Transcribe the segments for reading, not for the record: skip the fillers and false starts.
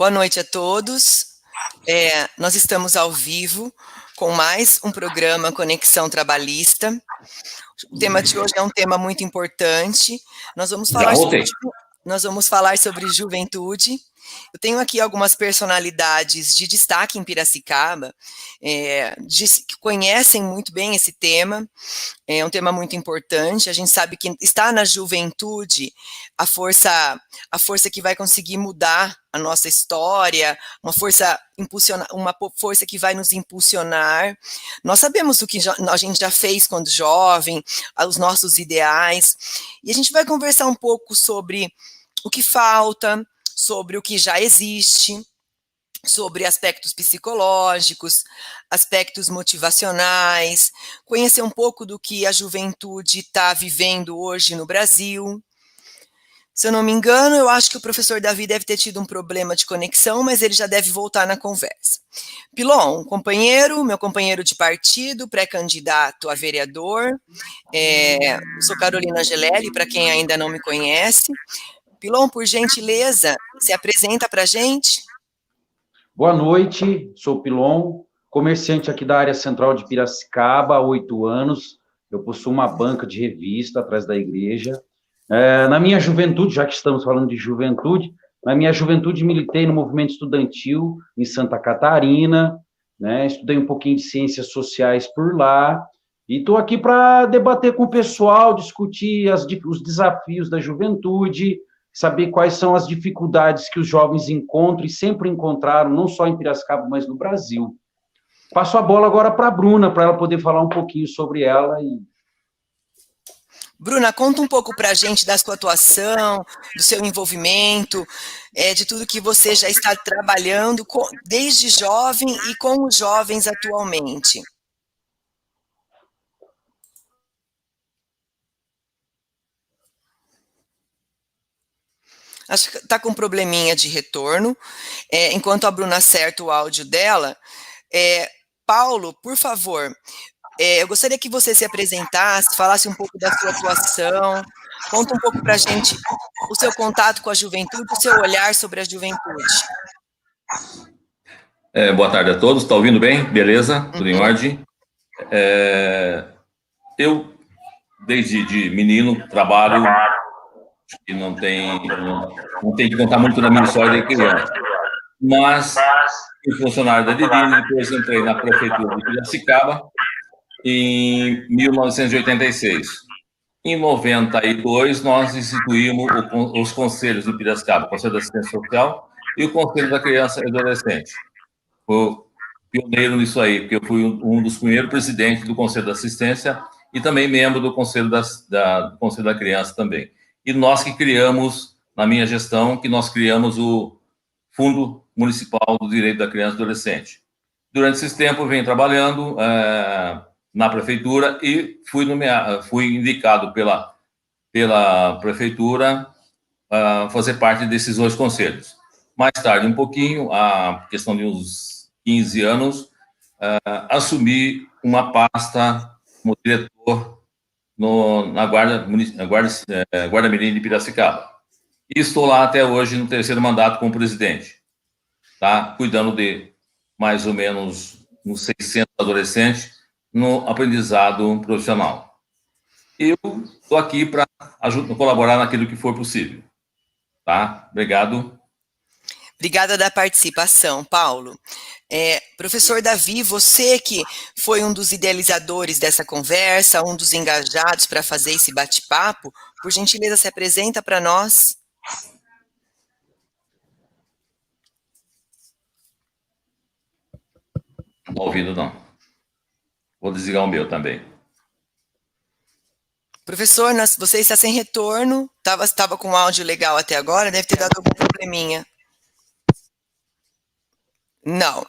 Boa noite a todos. Nós estamos ao vivo com mais um programa Conexão Trabalhista. O tema de hoje é um tema muito importante. Nós vamos falar sobre juventude. Eu tenho aqui algumas personalidades de destaque em Piracicaba, que conhecem muito bem esse tema. É um tema muito importante. A gente sabe que está na juventude a força que vai conseguir mudar a nossa história, uma força que vai nos impulsionar. Nós sabemos o que a gente já fez quando jovem, os nossos ideais, e a gente vai conversar um pouco sobre o que falta, sobre o que já existe, sobre aspectos psicológicos, aspectos motivacionais, conhecer um pouco do que a juventude está vivendo hoje no Brasil. Se eu não me engano, eu acho que o professor Davi deve ter tido um problema de conexão, mas ele já deve voltar na conversa. Pilon, meu companheiro de partido, pré-candidato a vereador, sou Carolina Gelelli, para quem ainda não me conhece. Pilon, por gentileza, se apresenta para a gente. Boa noite, sou Pilon, comerciante aqui da área central de Piracicaba há 8 anos. Eu possuo uma banca de revista atrás da igreja. Na minha juventude, já que estamos falando de juventude, na minha juventude militei no movimento estudantil em Santa Catarina, né? Estudei um pouquinho de ciências sociais por lá, e estou aqui para debater com o pessoal, discutir os desafios da juventude, saber quais são as dificuldades que os jovens encontram e sempre encontraram, não só em Piracicaba, mas no Brasil. Passo a bola agora para a Bruna, para ela poder falar um pouquinho sobre ela. Bruna, conta um pouco para a gente da sua atuação, do seu envolvimento, de tudo que você já está trabalhando desde jovem e com os jovens atualmente. Acho que está com um probleminha de retorno. Enquanto a Bruna acerta o áudio dela, Paulo, por favor, eu gostaria que você se apresentasse, falasse um pouco da sua atuação, conta um pouco para a gente o seu contato com a juventude, o seu olhar sobre a juventude. Boa tarde a todos, está ouvindo bem? Beleza? Tudo em ordem? Eu, desde de menino, trabalho, e não tem que contar muito da minha história de criança, mas fui funcionário da Divina, depois entrei na prefeitura de Piracicaba em 1986. Em 92, nós instituímos os conselhos de Piracicaba, o Conselho da Assistência Social e o Conselho da Criança e Adolescente. Fui pioneiro nisso aí, porque eu fui um dos primeiros presidentes do Conselho da Assistência e também membro do Conselho do Conselho da Criança também. E nós que criamos, na minha gestão, o Fundo Municipal do Direito da Criança e Adolescente. Durante esse tempo, eu venho trabalhando na prefeitura e fui indicado pela prefeitura a fazer parte desses 2 conselhos. Mais tarde, um pouquinho, a questão de uns 15 anos, assumi uma pasta como diretor na Guarda Mirim de Piracicaba. E estou lá até hoje no 3º mandato como presidente, tá? Cuidando de mais ou menos uns 600 adolescentes no aprendizado profissional. Eu estou aqui para colaborar naquilo que for possível, tá? Obrigado. Obrigada da participação, Paulo. Professor Davi, você que foi um dos idealizadores dessa conversa, um dos engajados para fazer esse bate-papo, por gentileza, se apresenta para nós. Não estou ouvindo, não. Vou desligar o meu também. Professor, você está sem retorno, estava com áudio legal até agora, deve ter dado algum probleminha. Não.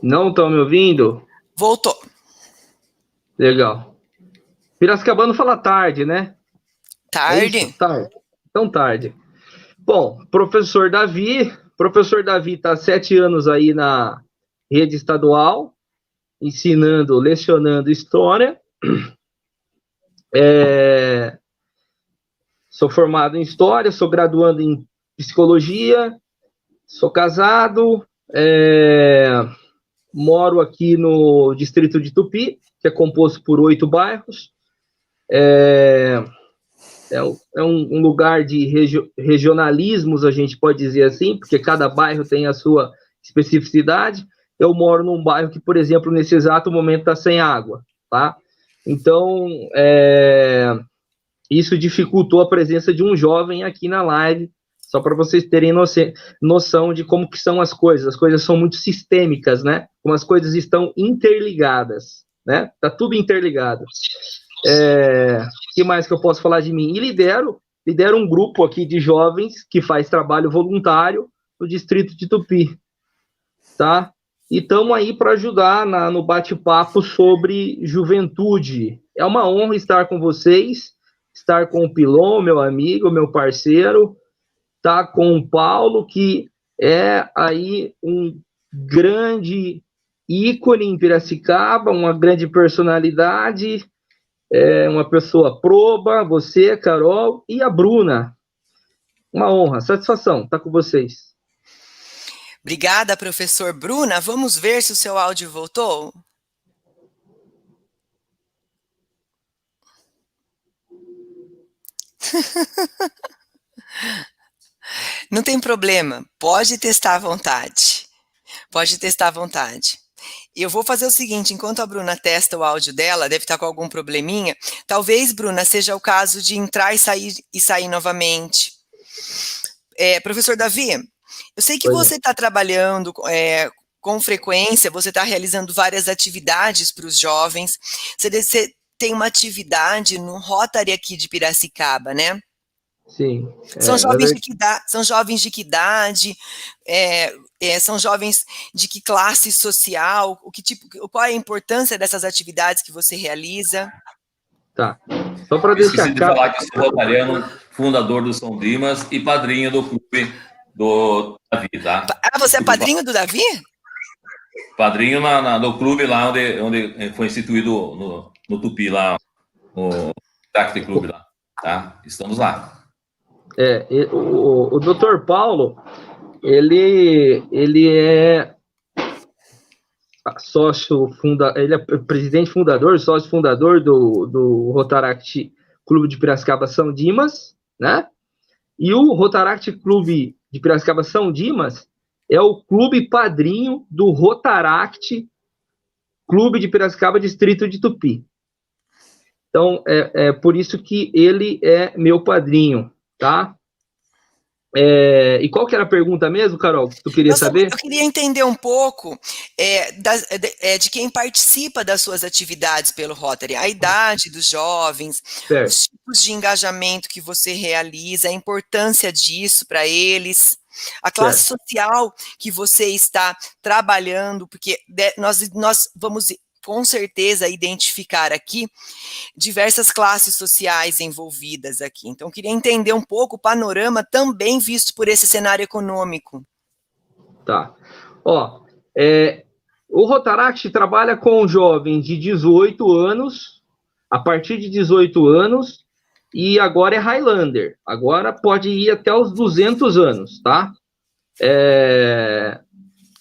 Não estão me ouvindo? Voltou. Legal. Piracicabano fala tarde, né? Tarde? Tarde. Então, tarde. Bom, professor Davi está há 7 anos aí na rede estadual, lecionando história. Sou formado em história, sou graduando em psicologia Sou casado, moro aqui no distrito de Tupi, que é composto por 8 bairros. É um lugar de regionalismos, a gente pode dizer assim, porque cada bairro tem a sua especificidade. Eu moro num bairro que, por exemplo, nesse exato momento está sem água, tá? Então, isso dificultou a presença de um jovem aqui na live, só para vocês terem noção de como que são as coisas são muito sistêmicas, né? Como as coisas estão interligadas, né? Tá tudo interligado. O que mais que eu posso falar de mim? E lidero um grupo aqui de jovens que faz trabalho voluntário no distrito de Tupi, tá? E estamos aí para ajudar no bate-papo sobre juventude. É uma honra estar com vocês, estar com o Pilon, meu amigo, meu parceiro, tá com o Paulo, que é aí um grande ícone em Piracicaba, uma grande personalidade, uma pessoa proba, você, Carol, e a Bruna. Uma honra, satisfação estar com vocês. Obrigada, professor. Bruna, vamos ver se o seu áudio voltou? Não tem problema, pode testar à vontade. Pode testar à vontade. Eu vou fazer o seguinte, enquanto a Bruna testa o áudio dela, deve estar com algum probleminha, talvez, Bruna, seja o caso de entrar e sair novamente. Professor Davi, eu sei que você está trabalhando com frequência, você está realizando várias atividades para os jovens, você tem uma atividade no Rotary aqui de Piracicaba, né? Sim. São jovens de que idade? São jovens de que idade? São jovens de que classe social? Qual é a importância dessas atividades que você realiza? Tá. Só para deixar Esqueci de falar que sou rotariano, fundador do São Dimas e padrinho do clube do Davi, tá? Ah, você é padrinho do Davi? Padrinho do clube lá onde foi instituído no Tupi, lá, no Tacte Clube lá, tá? Estamos lá. O Dr. Paulo, ele é ele é presidente fundador, sócio fundador do Rotaract Clube de Piracicaba São Dimas, né? E o Rotaract Clube de Piracicaba São Dimas é o clube padrinho do Rotaract Clube de Piracicaba Distrito de Tupi. Então, é por isso que ele é meu padrinho, tá? E qual que era a pergunta mesmo, Carol, que tu queria saber? Eu queria entender um pouco de quem participa das suas atividades pelo Rotary, a idade dos jovens, certo, os tipos de engajamento que você realiza, a importância disso para eles, a classe certo, social que você está trabalhando, porque nós vamos com certeza identificar aqui diversas classes sociais envolvidas aqui. Então, queria entender um pouco o panorama também visto por esse cenário econômico. Tá. O Rotaract trabalha com jovens de 18 anos, a partir de 18 anos, e agora é Highlander. Agora pode ir até os 200 anos, tá?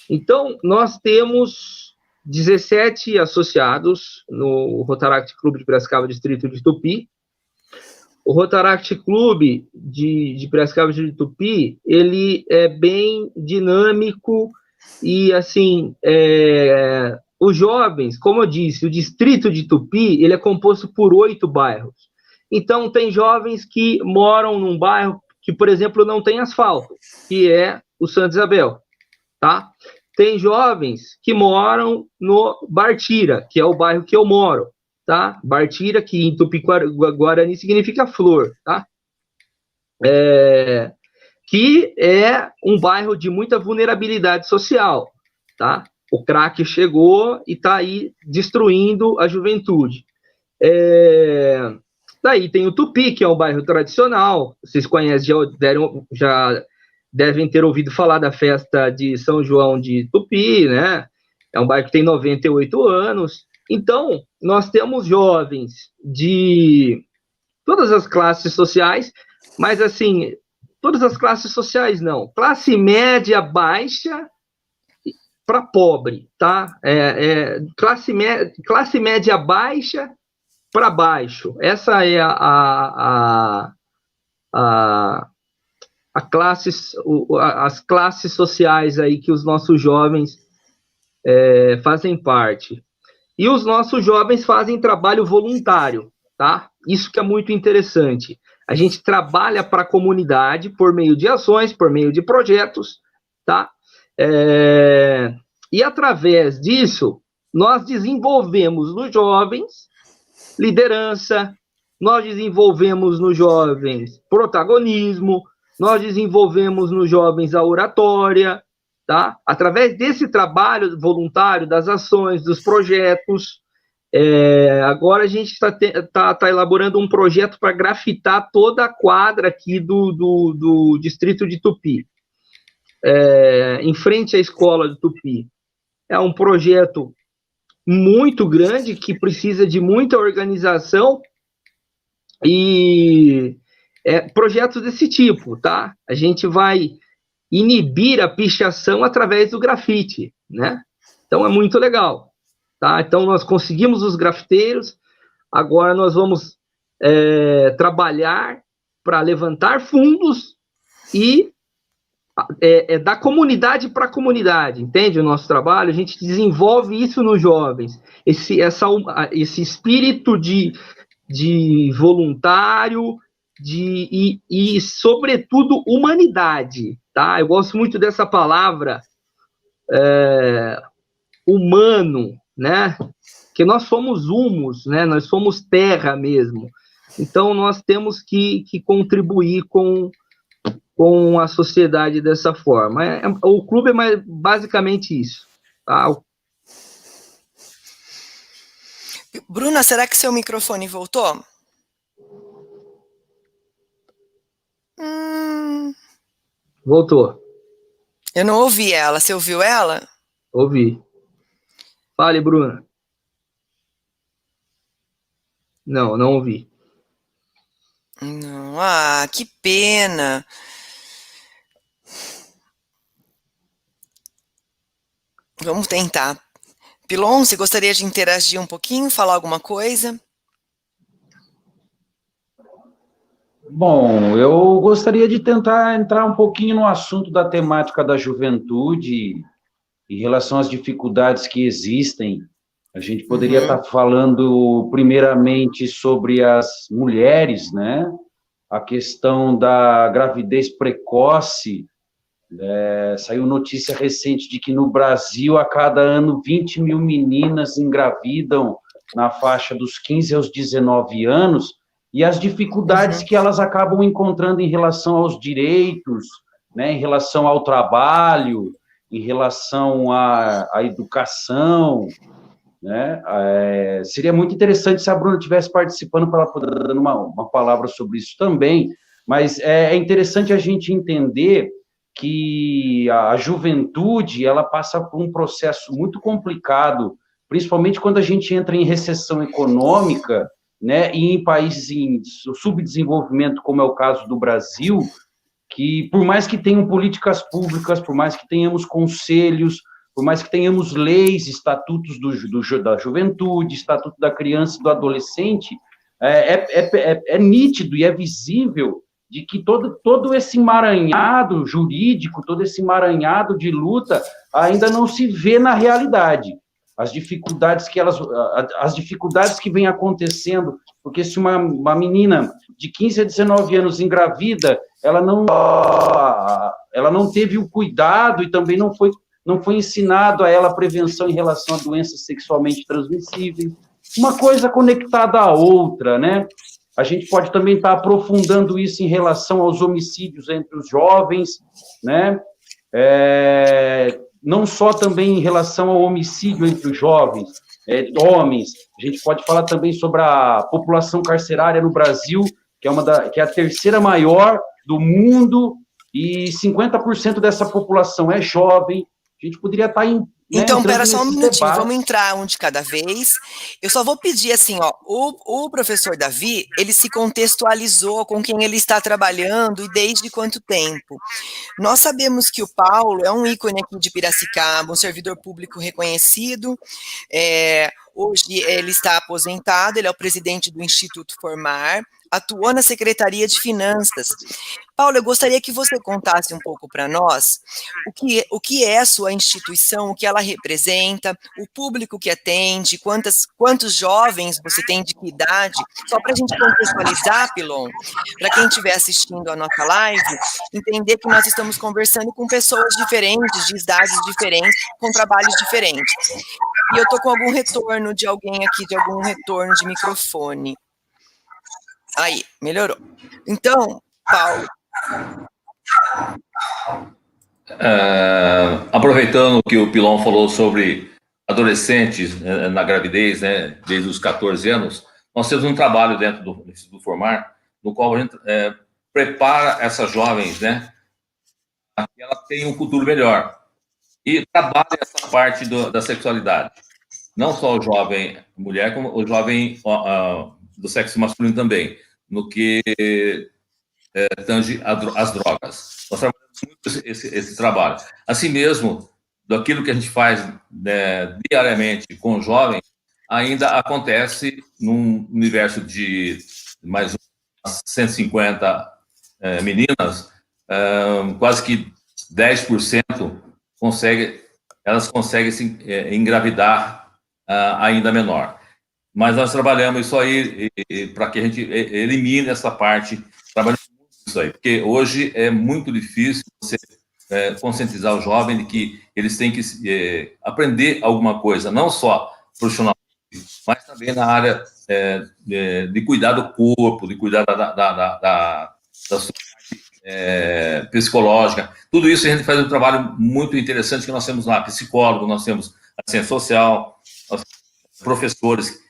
Então, nós temos 17 associados no Rotaract Clube de Piracicaba Distrito de Tupi. O Rotaract Clube de Piracicaba de Tupi, ele é bem dinâmico e, assim, os jovens, como eu disse, o Distrito de Tupi, ele é composto por 8 bairros. Então, tem jovens que moram num bairro que, por exemplo, não tem asfalto, que é o Santa Isabel, tá? Tem jovens que moram no Bartira, que é o bairro que eu moro, tá? Bartira, que em Tupi-Guarani significa flor, tá? Que é um bairro de muita vulnerabilidade social, tá? O crack chegou e está aí destruindo a juventude. Daí tem o Tupi, que é um bairro tradicional, vocês conhecem, já devem ter ouvido falar da festa de São João de Tupi, né? É um bairro que tem 98 anos. Então, nós temos jovens de todas as classes sociais, mas, assim, todas as classes sociais não, classe média baixa para pobre, tá? Classe média baixa para baixo. Essa é as classes sociais aí que os nossos jovens fazem parte. E os nossos jovens fazem trabalho voluntário, tá? Isso que é muito interessante. A gente trabalha para a comunidade por meio de ações, por meio de projetos, tá? E através disso, nós desenvolvemos nos jovens liderança, nós desenvolvemos nos jovens protagonismo, nós desenvolvemos nos jovens a oratória, tá? Através desse trabalho voluntário, das ações, dos projetos. Agora a gente está elaborando um projeto para grafitar toda a quadra aqui do distrito de Tupi, em frente à escola de Tupi. É um projeto muito grande que precisa de muita organização e projetos desse tipo, tá? A gente vai inibir a pichação através do grafite, né? Então é muito legal, tá? Então nós conseguimos os grafiteiros, agora nós vamos trabalhar para levantar fundos e da comunidade para a comunidade, entende? O nosso trabalho, a gente desenvolve isso nos jovens, esse espírito de voluntário, e sobretudo, humanidade, tá? Eu gosto muito dessa palavra, humano, né? Que nós somos humus, né? Nós somos terra mesmo. Então, nós temos que contribuir com a sociedade dessa forma. O clube é basicamente isso, tá? Bruna, será que seu microfone voltou? Voltou. Eu não ouvi ela. Você ouviu ela? Ouvi. Fale, Bruna. Não ouvi. Não. Que pena. Vamos tentar. Pilon, você gostaria de interagir um pouquinho, falar alguma coisa? Bom, eu gostaria de tentar entrar um pouquinho no assunto da temática da juventude, em relação às dificuldades que existem. A gente poderia estar falando, primeiramente, sobre as mulheres, né? A questão da gravidez precoce. Saiu notícia recente de que no Brasil, a cada ano, 20 mil meninas engravidam na faixa dos 15 aos 19 anos, e as dificuldades que elas acabam encontrando em relação aos direitos, né, em relação ao trabalho, em relação à educação, né? Seria muito interessante se a Bruna estivesse participando para ela poder dar uma palavra sobre isso também, mas é interessante a gente entender que a juventude, ela passa por um processo muito complicado, principalmente quando a gente entra em recessão econômica, né, e em países em subdesenvolvimento, como é o caso do Brasil, que por mais que tenham políticas públicas, por mais que tenhamos conselhos, por mais que tenhamos leis, estatutos da juventude, estatuto da criança e do adolescente, é nítido e é visível de que todo esse emaranhado jurídico, todo esse emaranhado de luta ainda não se vê na realidade. As dificuldades que vêm acontecendo, porque se uma menina de 15 a 19 anos engravida, ela não teve o cuidado e também não foi ensinado a ela a prevenção em relação a doenças sexualmente transmissíveis. Uma coisa conectada à outra, né? A gente pode também estar aprofundando isso em relação aos homicídios entre os jovens, né? Não só também em relação ao homicídio entre os jovens, homens. A gente pode falar também sobre a população carcerária no Brasil, que é a terceira maior do mundo, e 50% dessa população é jovem, A gente poderia estar Então, entrando pera só um nesses minutinho, debates. vamos entrar um de cada vez. Eu só vou pedir assim, ó, o professor Davi, ele se contextualizou com quem ele está trabalhando e desde quanto tempo. Nós sabemos que o Paulo é um ícone aqui de Piracicaba, um servidor público reconhecido. Hoje ele está aposentado, ele é o presidente do Instituto Formar, atuou na Secretaria de Finanças. Paulo, eu gostaria que você contasse um pouco para nós o que é a sua instituição, o que ela representa, o público que atende, quantos jovens você tem, de que idade, só para a gente contextualizar, Pilon, para quem estiver assistindo a nossa live, entender que nós estamos conversando com pessoas diferentes, de idades diferentes, com trabalhos diferentes. E eu estou com algum retorno de alguém aqui, de algum retorno de microfone. Aí, melhorou. Então, Paulo. Aproveitando que o Pilon falou sobre adolescentes na gravidez, né, desde os 14 anos, nós temos um trabalho dentro do Instituto Formar, no qual a gente prepara essas jovens, né, para que elas tenham um futuro melhor. E trabalha essa parte da sexualidade. Não só o jovem mulher, como o jovem do sexo masculino também, no que tange as drogas. Nós trabalhamos muito esse trabalho. Assim mesmo, daquilo que a gente faz diariamente com os jovens, ainda acontece num universo de mais 150 meninas, quase que 10% elas conseguem se engravidar ainda menor. Mas nós trabalhamos isso aí para que a gente elimine essa parte, trabalhamos muito isso aí, porque hoje é muito difícil você conscientizar o jovem de que eles têm que aprender alguma coisa, não só profissionalmente, mas também na área de cuidar do corpo, de cuidar da sua parte psicológica. Tudo isso a gente faz um trabalho muito interessante que nós temos lá, psicólogo, nós temos assistente social, nós temos professores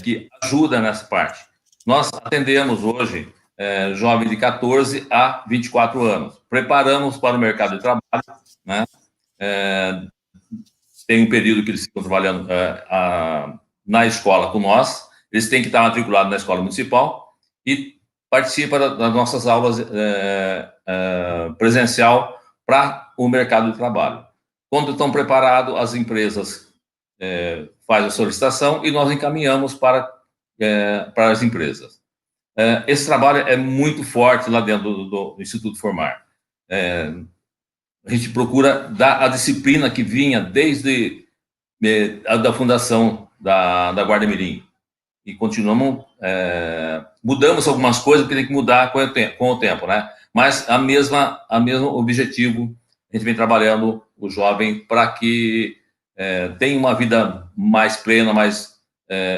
que ajudam nessa parte. Nós atendemos hoje jovens de 14 a 24 anos. Preparamos para o mercado de trabalho, né? Tem um período que eles ficam trabalhando na escola com nós, eles têm que estar matriculados na escola municipal e participam das nossas aulas presencial para o mercado de trabalho. Quando estão preparados, as empresas fazem a solicitação e nós encaminhamos para as empresas. Esse trabalho é muito forte lá dentro do Instituto Formar. A gente procura dar a disciplina que vinha desde da fundação da Guarda Mirim. E continuamos, mudamos algumas coisas que tem que mudar com o tempo, né? Mas a mesmo objetivo, a gente vem trabalhando o jovem para que tenha uma vida mais plena, mais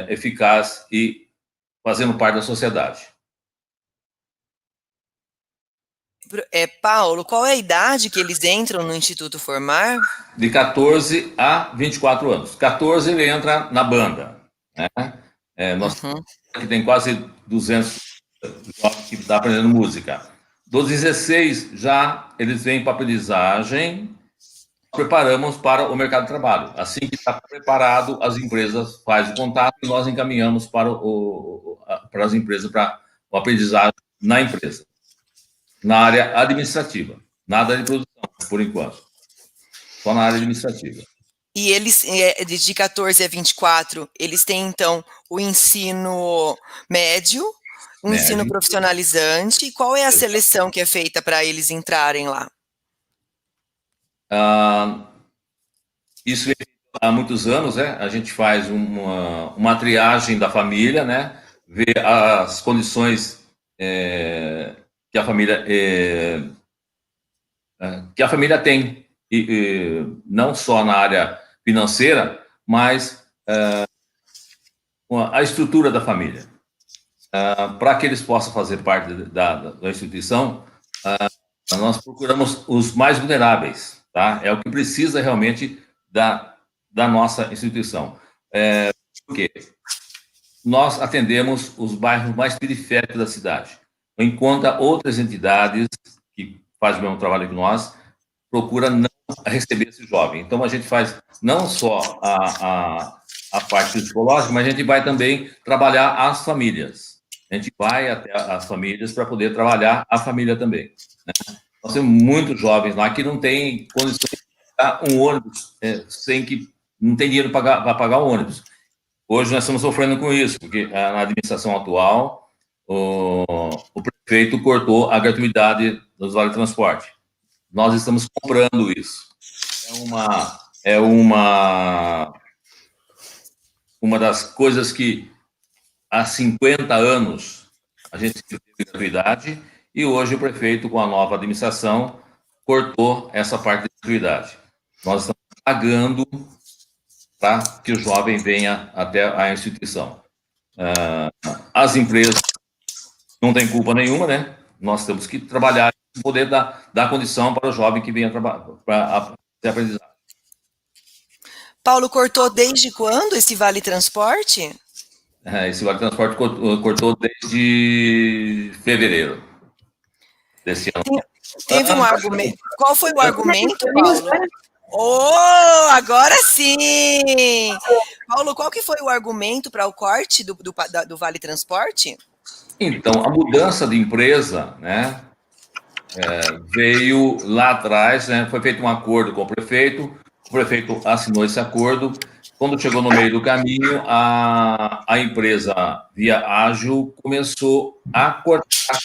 eficaz e fazendo parte da sociedade. Paulo, qual é a idade que eles entram no Instituto Formar? De 14 a 24 anos. 14 ele entra na banda, né? Nós que tem quase 200 jovens que estão aprendendo música. Dos 16 já eles vêm para aprendizagem, preparamos para o mercado de trabalho. Assim que está preparado, as empresas fazem o contato e nós encaminhamos para as empresas para o aprendizagem na empresa. Na área administrativa, nada de produção, por enquanto. Só na área administrativa. E eles, de 14 a 24, eles têm, então, o ensino médio, ensino profissionalizante. E qual é a seleção que é feita para eles entrarem lá? Isso há muitos anos, né? A gente faz uma triagem da família, né? Vê as condições que a família tem, e não só na área financeira, mas a estrutura da família. Para que eles possam fazer parte da instituição, nós procuramos os mais vulneráveis, tá? É o que precisa realmente da nossa instituição. Por quê? Nós atendemos os bairros mais periféricos da cidade, enquanto outras entidades que fazem o mesmo trabalho que nós procuram não a receber esse jovem. Então, a gente faz não só a parte psicológica, mas a gente vai também trabalhar as famílias. A gente vai até as famílias para poder trabalhar a família também, né? Nós temos muitos jovens lá que não têm condições de pagar um ônibus, não tem dinheiro para pagar o ônibus. Hoje nós estamos sofrendo com isso, porque na administração atual, o prefeito cortou a gratuidade dos vale transporte. Nós estamos comprando isso. É uma das coisas que há 50 anos a gente teve gratuidade e hoje o prefeito, com a nova administração, cortou essa parte da gratuidade. Nós estamos pagando para que o jovem venha até a instituição. As empresas não têm culpa nenhuma, né? Nós temos que trabalhar para poder dar condição para o jovem que venha para ter aprendizado. Paulo, cortou desde quando esse Vale Transporte? Esse Vale Transporte cortou desde fevereiro desse ano. Teve um argumento. Qual foi o argumento, Paulo? Agora sim! Paulo, qual que foi o argumento para o corte do Vale Transporte? Então, a mudança de empresa, né, veio lá atrás, né, foi feito um acordo com o prefeito assinou esse acordo. Quando chegou no meio do caminho, a empresa Via Ágil começou a cortar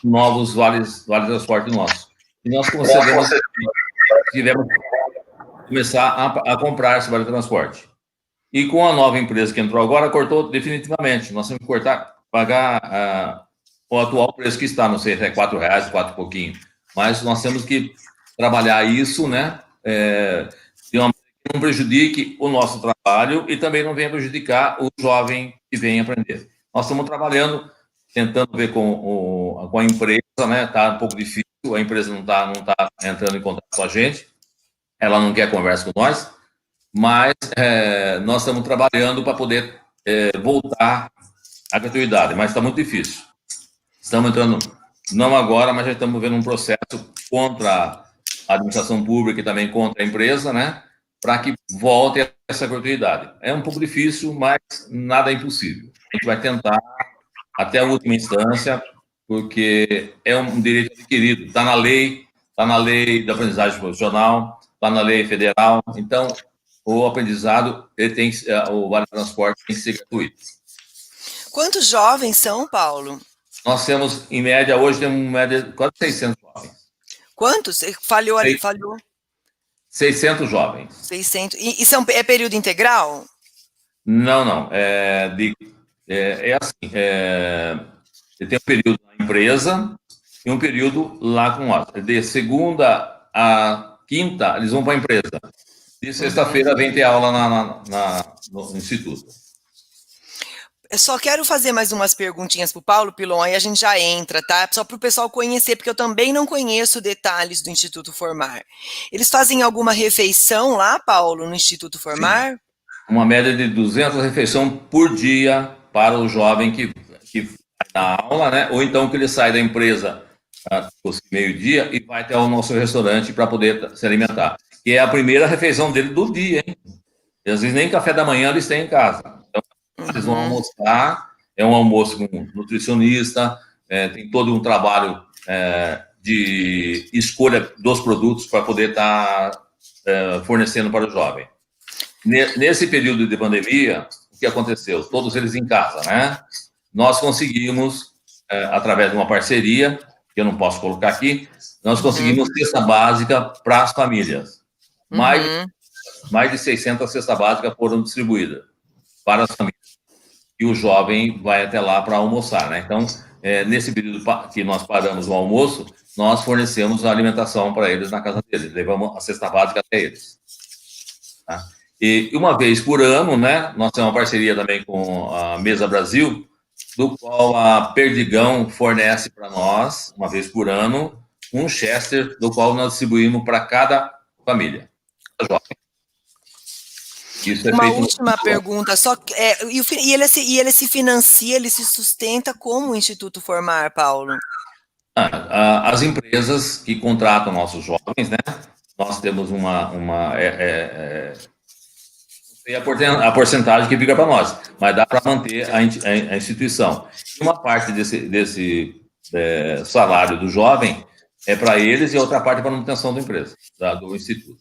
novos vale transporte nossos. E nós tivemos que começar a comprar esse vale transporte. E com a nova empresa que entrou agora, cortou definitivamente. Nós temos que pagar o atual preço que está, não sei se é R$4, 4 e pouquinho. Mas nós temos que trabalhar isso, né, de uma maneira que não prejudique o nosso trabalho e também não venha prejudicar o jovem que vem aprender. Nós estamos trabalhando, tentando ver com a empresa, né? Está um pouco difícil, a empresa não tá entrando em contato com a gente, ela não quer conversa com nós, mas nós estamos trabalhando para poder voltar à gratuidade, mas está muito difícil. Estamos entrando, não agora, mas já estamos vendo um processo contra a administração pública e também contra a empresa, né, para que volte essa gratuidade. É um pouco difícil, mas nada é impossível. A gente vai tentar até a última instância, porque é um direito adquirido. Está na lei da aprendizagem profissional, está na lei federal. Então, o aprendizado, o Vale Transporte tem que ser gratuito. Quantos jovens são, Paulo? Nós temos, em média, hoje temos em média quase 600 jovens. Quantos? Falhou ali, falhou. 600 jovens. 600. E é período integral? Não. Assim. Tem um período na empresa e um período lá com nós. De segunda a quinta, eles vão para a empresa. De sexta-feira vem ter aula no instituto. Eu só quero fazer mais umas perguntinhas para o Paulo Pilon, aí a gente já entra, tá? Só para o pessoal conhecer, porque eu também não conheço detalhes do Instituto Formar. Eles fazem alguma refeição lá, Paulo, no Instituto Formar? Sim. Uma média de 200 refeições por dia para o jovem que vai na aula, né? Ou então que ele sai da empresa meio-dia e vai até o nosso restaurante para poder se alimentar. Que é a primeira refeição dele do dia, hein? E às vezes nem café da manhã eles têm em casa. Então, eles vão almoçar, é um almoço com nutricionista, tem todo um trabalho de escolha dos produtos para poder estar fornecendo para o jovem. Nesse período de pandemia, o que aconteceu? Todos eles em casa, né? Nós conseguimos, através de uma parceria, que eu não posso colocar aqui, nós conseguimos cesta básica para as famílias. Mais de 600 cestas básicas foram distribuídas para as famílias. E o jovem vai até lá para almoçar, né? Então, nesse período que nós paramos o almoço, nós fornecemos a alimentação para eles na casa deles, levamos a cesta básica até eles. Tá? E uma vez por ano, né, nós temos uma parceria também com a Mesa Brasil, do qual a Perdigão fornece para nós, uma vez por ano, um Chester, do qual nós distribuímos para cada família. Uma última pergunta, e ele se financia, ele se sustenta como o Instituto Formar, Paulo? As empresas que contratam nossos jovens, né, nós temos a porcentagem que fica para nós, mas dá para manter a instituição. E uma parte desse salário do jovem é para eles e a outra parte é para a manutenção da empresa, do instituto.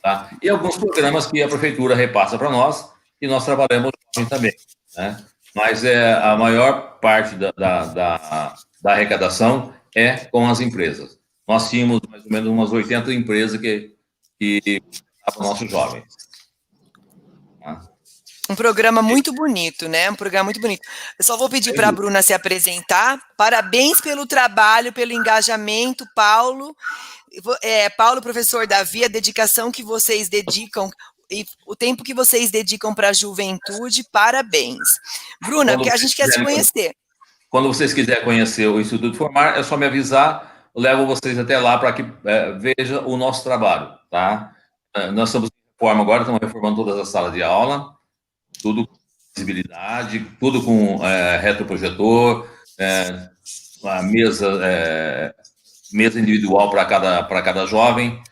Tá? E alguns programas que a prefeitura repassa para nós e nós trabalhamos também, né? Mas a maior parte da arrecadação é com as empresas. Nós tínhamos mais ou menos umas 80 empresas que estavam nossos jovens. Um programa muito bonito, né? Um programa muito bonito. Eu só vou pedir para a Bruna se apresentar. Parabéns pelo trabalho, pelo engajamento, Paulo. Paulo, professor Davi, a dedicação que vocês dedicam e o tempo que vocês dedicam para a juventude, parabéns. Bruna, que a gente quer se conhecer. Quando vocês quiserem conhecer o Instituto Formar, é só me avisar, eu levo vocês até lá para que veja o nosso trabalho, tá? Nós estamos em reforma agora, estamos reformando todas as salas de aula, tudo com visibilidade, tudo com retroprojetor, a mesa individual para cada jovem.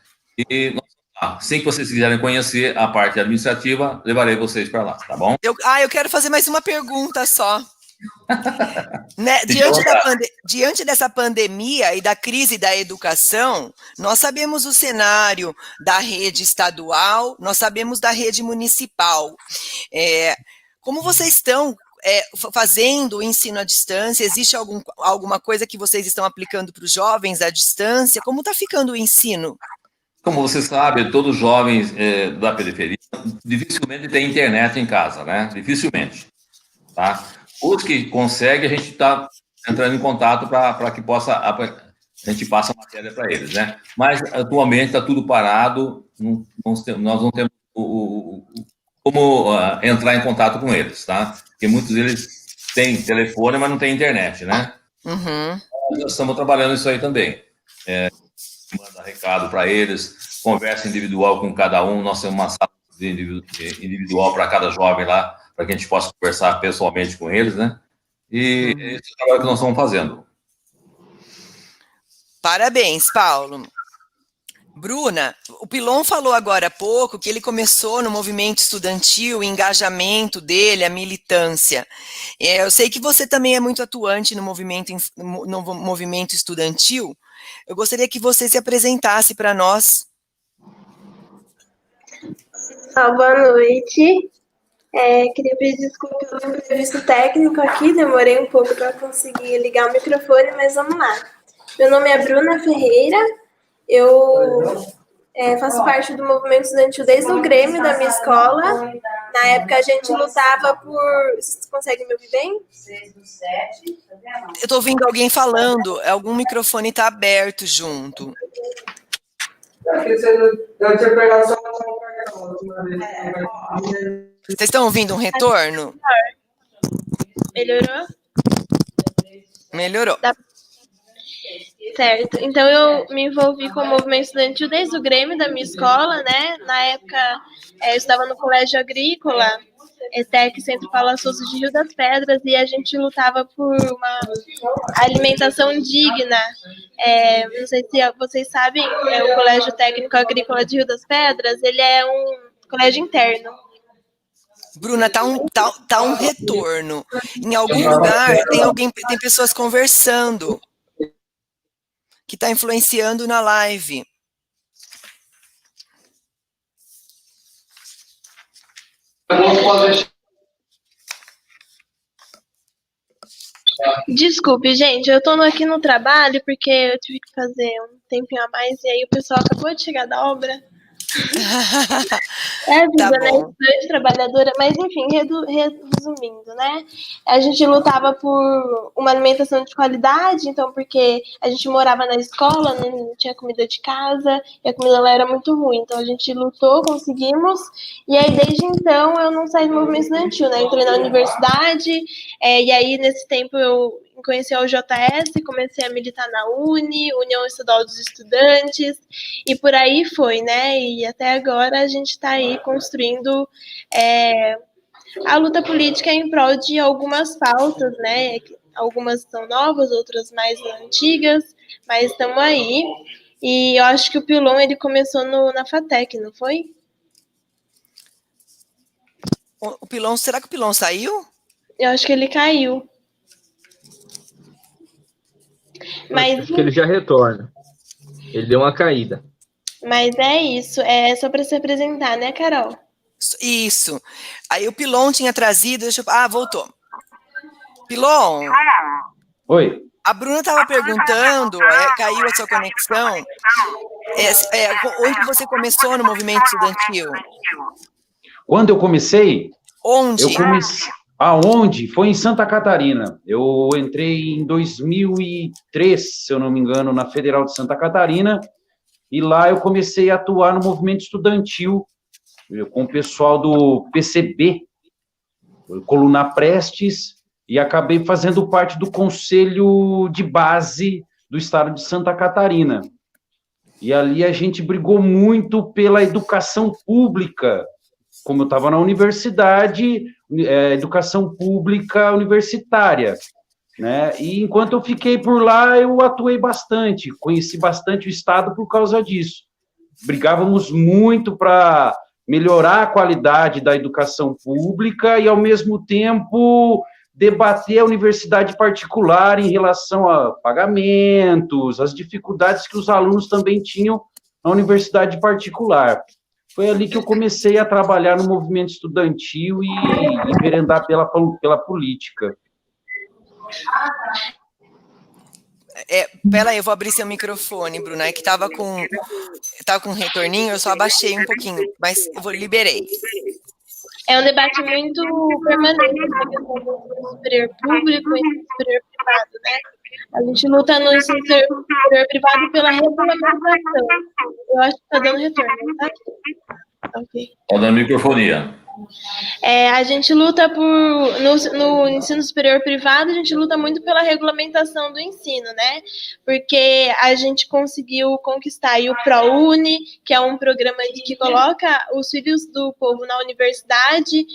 E assim que vocês quiserem conhecer a parte administrativa, levarei vocês para lá, tá bom? Eu quero fazer mais uma pergunta só. Né? Diante dessa pandemia e da crise da educação, nós sabemos o cenário da rede estadual, nós sabemos da rede municipal. Como vocês estão fazendo o ensino à distância? Existe alguma coisa que vocês estão aplicando para os jovens à distância? Como está ficando o ensino? Como você sabe, todos os jovens da periferia dificilmente têm internet em casa, né? Dificilmente, tá? Os que conseguem, a gente está entrando em contato para que a gente passe a matéria para eles, né? Mas, atualmente, está tudo parado, nós não temos como entrar em contato com eles, tá? Porque muitos deles têm telefone, mas não têm internet, né? Uhum. Nós estamos trabalhando isso aí também. Manda recado para eles, conversa individual com cada um, nós temos uma sala individual para cada jovem lá, para que a gente possa conversar pessoalmente com eles, né? E esse é o trabalho que nós estamos fazendo. Parabéns, Paulo. Bruna, o Pilon falou agora há pouco que ele começou no movimento estudantil, o engajamento dele, a militância. Eu sei que você também é muito atuante no movimento estudantil. Eu gostaria que você se apresentasse para nós. Boa noite. Queria pedir desculpa pelo imprevisto técnico aqui, demorei um pouco para conseguir ligar o microfone, mas vamos lá. Meu nome é Bruna Ferreira, eu faço parte do movimento estudantil desde o Grêmio da minha escola. Na época a gente lutava por... Vocês conseguem me ouvir bem? Eu estou ouvindo alguém falando, algum microfone está aberto junto. Eu tinha pegado só... Vocês estão ouvindo um retorno? Melhorou? Melhorou. Certo. Então, eu me envolvi com o movimento estudantil desde o Grêmio da minha escola, né? Na época, eu estava no Colégio Agrícola, ETEC, Centro Paula Souza de Rio das Pedras, e a gente lutava por uma alimentação digna. Não sei se vocês sabem, o Colégio Técnico Agrícola de Rio das Pedras, ele é um colégio interno. Bruna, tá um retorno. Em algum lugar tem pessoas conversando que está influenciando na live. Desculpe, gente, eu tô aqui no trabalho porque eu tive que fazer um tempinho a mais e aí o pessoal acabou de chegar da obra. Vida, né? Estudante, trabalhadora, mas enfim, resumindo, né? A gente lutava por uma alimentação de qualidade, então, porque a gente morava na escola, não tinha comida de casa, e a comida lá era muito ruim, então a gente lutou, conseguimos, e aí desde então eu não saí do movimento estudantil, né? Entrei na universidade, e aí nesse tempo eu conheci a UJS, comecei a militar na União Estadual dos Estudantes, e por aí foi, né? E até agora a gente está aí construindo a luta política em prol de algumas pautas, né? Algumas são novas, outras mais antigas, mas estamos aí. E eu acho que o Pilon, ele começou na FATEC, não foi? O Pilon, será que o Pilon saiu? Eu acho que ele caiu. Mas acho que ele já retorna. Ele deu uma caída. Mas é isso, é só para se apresentar, né, Carol? Isso. Aí o Pilon tinha trazido, voltou. Pilon. Oi. A Bruna estava perguntando, caiu a sua conexão, onde você começou no movimento estudantil? Quando eu comecei? Onde? Aonde? Foi em Santa Catarina. Eu entrei em 2003, se eu não me engano, na Federal de Santa Catarina, e lá eu comecei a atuar no movimento estudantil, com o pessoal do PCB, Coluna Prestes, e acabei fazendo parte do conselho de base do estado de Santa Catarina. E ali a gente brigou muito pela educação pública. Como eu estava na universidade, educação pública universitária, né? E enquanto eu fiquei por lá, eu atuei bastante, conheci bastante o estado por causa disso. Brigávamos muito para melhorar a qualidade da educação pública e, ao mesmo tempo, debater a universidade particular em relação a pagamentos, as dificuldades que os alunos também tinham na universidade particular. Foi ali que eu comecei a trabalhar no movimento estudantil e enveredar pela política. Peraí, eu vou abrir seu microfone, Bruna, que tava com um retorninho, eu só abaixei um pouquinho, mas eu liberei. É um debate muito permanente na questão do ensino superior público e ensino superior privado, né? A gente luta no ensino superior privado pela regulamentação. Eu acho que tá dando retorno, tá? Ok. Tá dando microfonia. A gente luta no ensino superior privado, a gente luta muito pela regulamentação do ensino, né? Porque a gente conseguiu conquistar aí o ProUni, que é um programa que coloca os filhos do povo na universidade,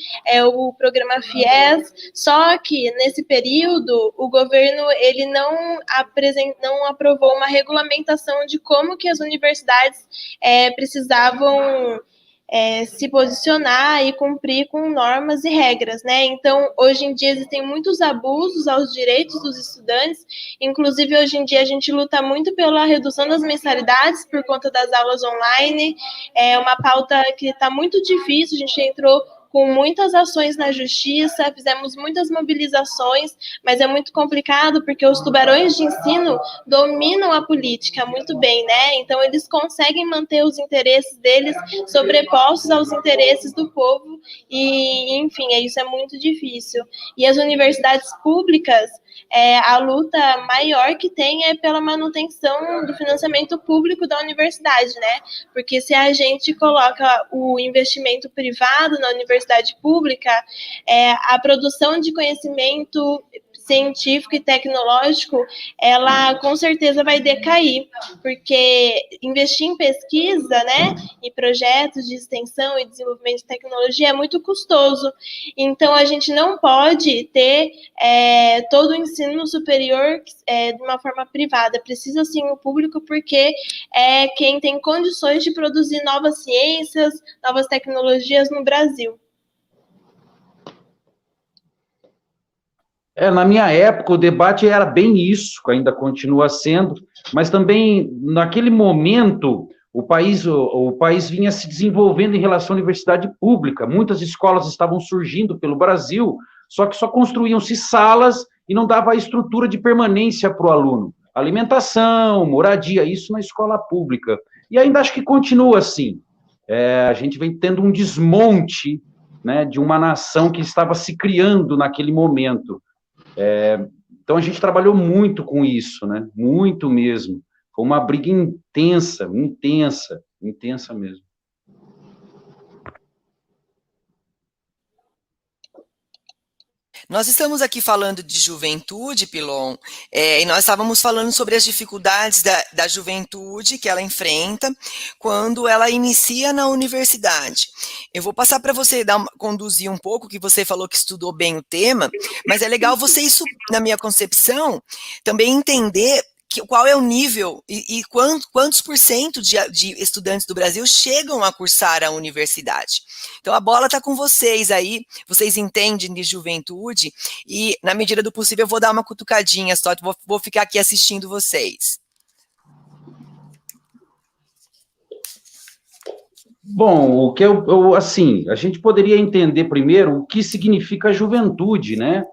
o programa FIES, só que nesse período o governo ele não aprovou uma regulamentação de como que as universidades precisavam se posicionar e cumprir com normas e regras, né? Então, hoje em dia existem muitos abusos aos direitos dos estudantes, inclusive hoje em dia a gente luta muito pela redução das mensalidades por conta das aulas online, é uma pauta que está muito difícil, a gente entrou com muitas ações na justiça, fizemos muitas mobilizações, mas é muito complicado porque os tubarões de ensino dominam a política muito bem, né? Então eles conseguem manter os interesses deles sobrepostos aos interesses do povo e, enfim, isso é muito difícil. E as universidades públicas, a luta maior que tem é pela manutenção do financiamento público da universidade, né? Porque se a gente coloca o investimento privado na universidade pública, a produção de conhecimento científico e tecnológico, ela com certeza vai decair, porque investir em pesquisa, né, e projetos de extensão e desenvolvimento de tecnologia é muito custoso. Então, a gente não pode ter todo o ensino superior de uma forma privada. Precisa, sim, o público, porque é quem tem condições de produzir novas ciências, novas tecnologias no Brasil. Na minha época, o debate era bem isso, ainda continua sendo, mas também, naquele momento, o país vinha se desenvolvendo em relação à universidade pública. Muitas escolas estavam surgindo pelo Brasil, só que só construíam-se salas e não dava a estrutura de permanência para o aluno. Alimentação, moradia, isso na escola pública. E ainda acho que continua assim. A gente vem tendo um desmonte, né, de uma nação que estava se criando naquele momento. Então, a gente trabalhou muito com isso, né? Muito mesmo. Foi uma briga intensa mesmo. Nós estamos aqui falando de juventude, Pilon, e nós estávamos falando sobre as dificuldades da juventude que ela enfrenta quando ela inicia na universidade. Eu vou passar para você conduzir um pouco, que você falou que estudou bem o tema, mas é legal você, isso, na minha concepção, também entender qual é o nível e quantos por cento de estudantes do Brasil chegam a cursar a universidade. Então, a bola está com vocês aí, vocês entendem de juventude, e, na medida do possível, eu vou dar uma cutucadinha só, vou ficar aqui assistindo vocês. Bom, o que assim, a gente poderia entender primeiro o que significa juventude, né?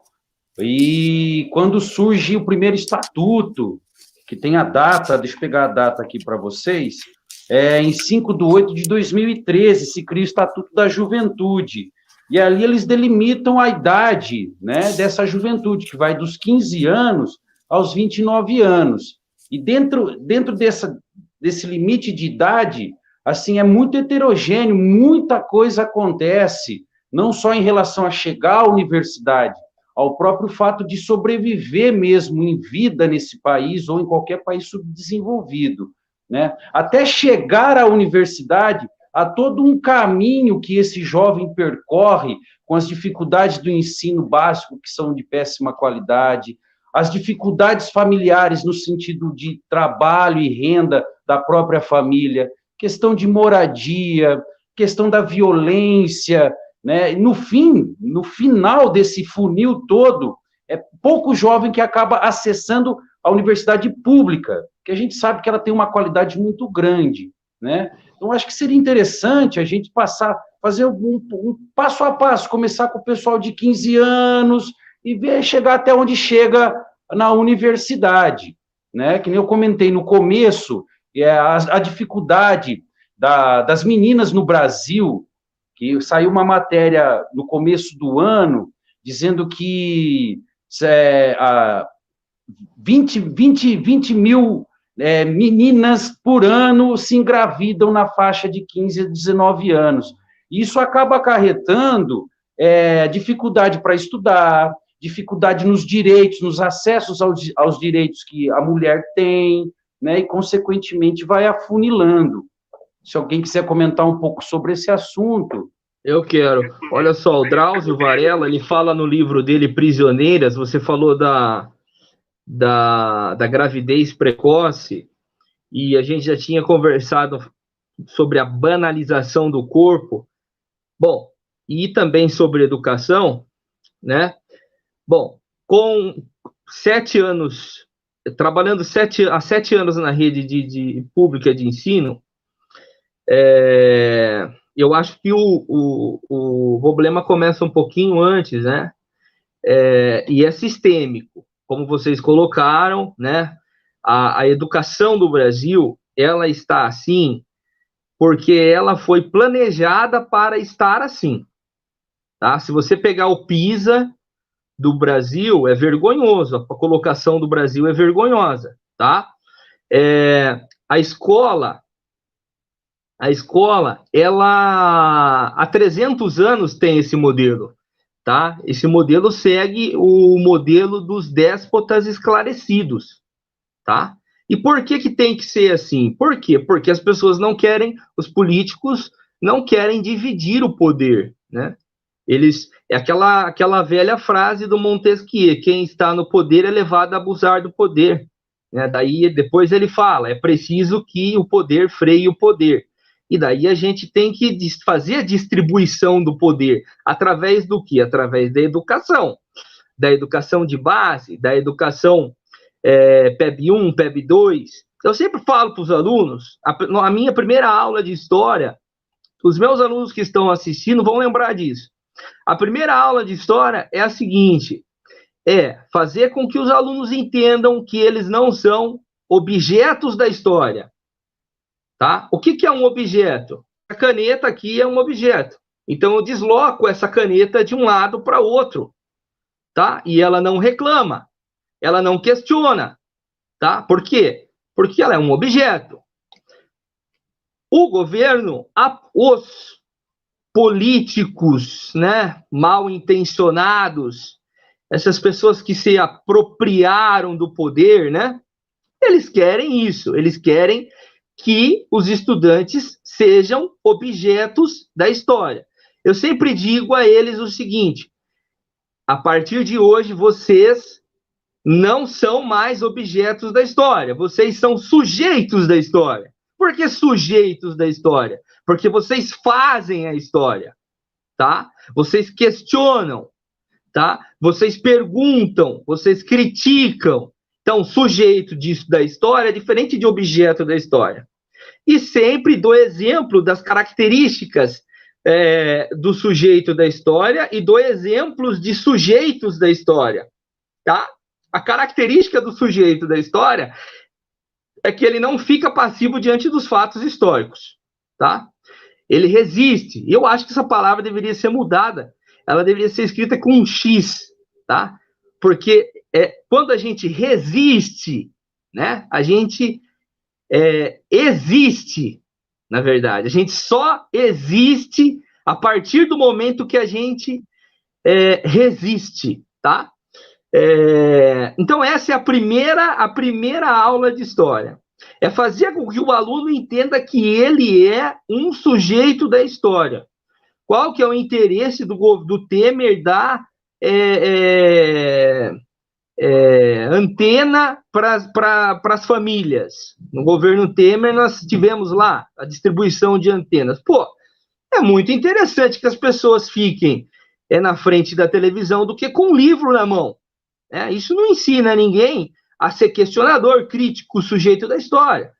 E quando surge o primeiro estatuto, que tem a data, deixa eu pegar a data aqui para vocês, em 5/8/2013 se cria o Estatuto da Juventude, e ali eles delimitam a idade, né, dessa juventude, que vai dos 15 anos aos 29 anos, e dentro desse limite de idade, assim, é muito heterogêneo, muita coisa acontece, não só em relação a chegar à universidade, ao próprio fato de sobreviver mesmo em vida nesse país ou em qualquer país subdesenvolvido, né? Até chegar à universidade, há todo um caminho que esse jovem percorre com as dificuldades do ensino básico, que são de péssima qualidade, as dificuldades familiares no sentido de trabalho e renda da própria família, questão de moradia, questão da violência, né? No final desse funil todo, é pouco jovem que acaba acessando a universidade pública, que a gente sabe que ela tem uma qualidade muito grande, né? Então, acho que seria interessante a gente fazer um passo a passo, começar com o pessoal de 15 anos e chegar até onde chega na universidade, né? Que nem eu comentei no começo, a dificuldade das meninas no Brasil, que saiu uma matéria no começo do ano, dizendo que 20 mil meninas por ano se engravidam na faixa de 15 a 19 anos. Isso acaba acarretando dificuldade para estudar, dificuldade nos direitos, nos acessos aos direitos que a mulher tem, né, e, consequentemente, vai afunilando. Se alguém quiser comentar um pouco sobre esse assunto. Eu quero. Olha só, o Drauzio Varela, ele fala no livro dele, Prisioneiras, você falou da gravidez precoce, e a gente já tinha conversado sobre a banalização do corpo, bom, e também sobre educação, né? Bom, com 7 anos, trabalhando há 7 anos na rede pública de ensino, eu acho que o problema começa um pouquinho antes, né? E é sistêmico, como vocês colocaram, né? A educação do Brasil, ela está assim porque ela foi planejada para estar assim, tá? Se você pegar o PISA do Brasil, é vergonhoso, a colocação do Brasil é vergonhosa, tá? A escola, ela há 300 anos tem esse modelo, tá? Esse modelo segue o modelo dos déspotas esclarecidos, tá? E por que tem que ser assim? Por quê? Porque as pessoas não querem, os políticos não querem dividir o poder, né? Aquela velha frase do Montesquieu, quem está no poder é levado a abusar do poder, né? Daí depois ele fala, é preciso que o poder freie o poder. E daí a gente tem que fazer a distribuição do poder. Através do quê? Através da educação de base, da educação PEB 1, PEB 2. Eu sempre falo para os alunos, a minha primeira aula de história, os meus alunos que estão assistindo vão lembrar disso. A primeira aula de história é a seguinte, fazer com que os alunos entendam que eles não são objetos da história. Tá? O que é um objeto? A caneta aqui é um objeto. Então, eu desloco essa caneta de um lado para outro. Tá? E ela não reclama. Ela não questiona. Tá? Por quê? Porque ela é um objeto. O governo, os políticos, né, mal intencionados, essas pessoas que se apropriaram do poder, né, eles querem isso. Eles querem que os estudantes sejam objetos da história. Eu sempre digo a eles o seguinte, a partir de hoje, vocês não são mais objetos da história, vocês são sujeitos da história. Por que sujeitos da história? Porque vocês fazem a história, tá? Vocês questionam, tá? Vocês perguntam, vocês criticam. Então, sujeito da história é diferente de objeto da história. E sempre dou exemplo das características do sujeito da história e dou exemplos de sujeitos da história, tá? A característica do sujeito da história é que ele não fica passivo diante dos fatos históricos, tá? Ele resiste. E eu acho que essa palavra deveria ser mudada. Ela deveria ser escrita com um X, tá? Porque quando a gente resiste, né? A gente existe, na verdade. A gente só existe a partir do momento que a gente resiste, tá? Então, essa é a primeira aula de história. É fazer com que o aluno entenda que ele é um sujeito da história. Qual que é o interesse do Temer dar antena para as famílias? No governo Temer, nós tivemos lá a distribuição de antenas. Pô, é muito interessante que as pessoas fiquem na frente da televisão do que com um livro na mão. Isso não ensina ninguém a ser questionador, crítico, sujeito da história.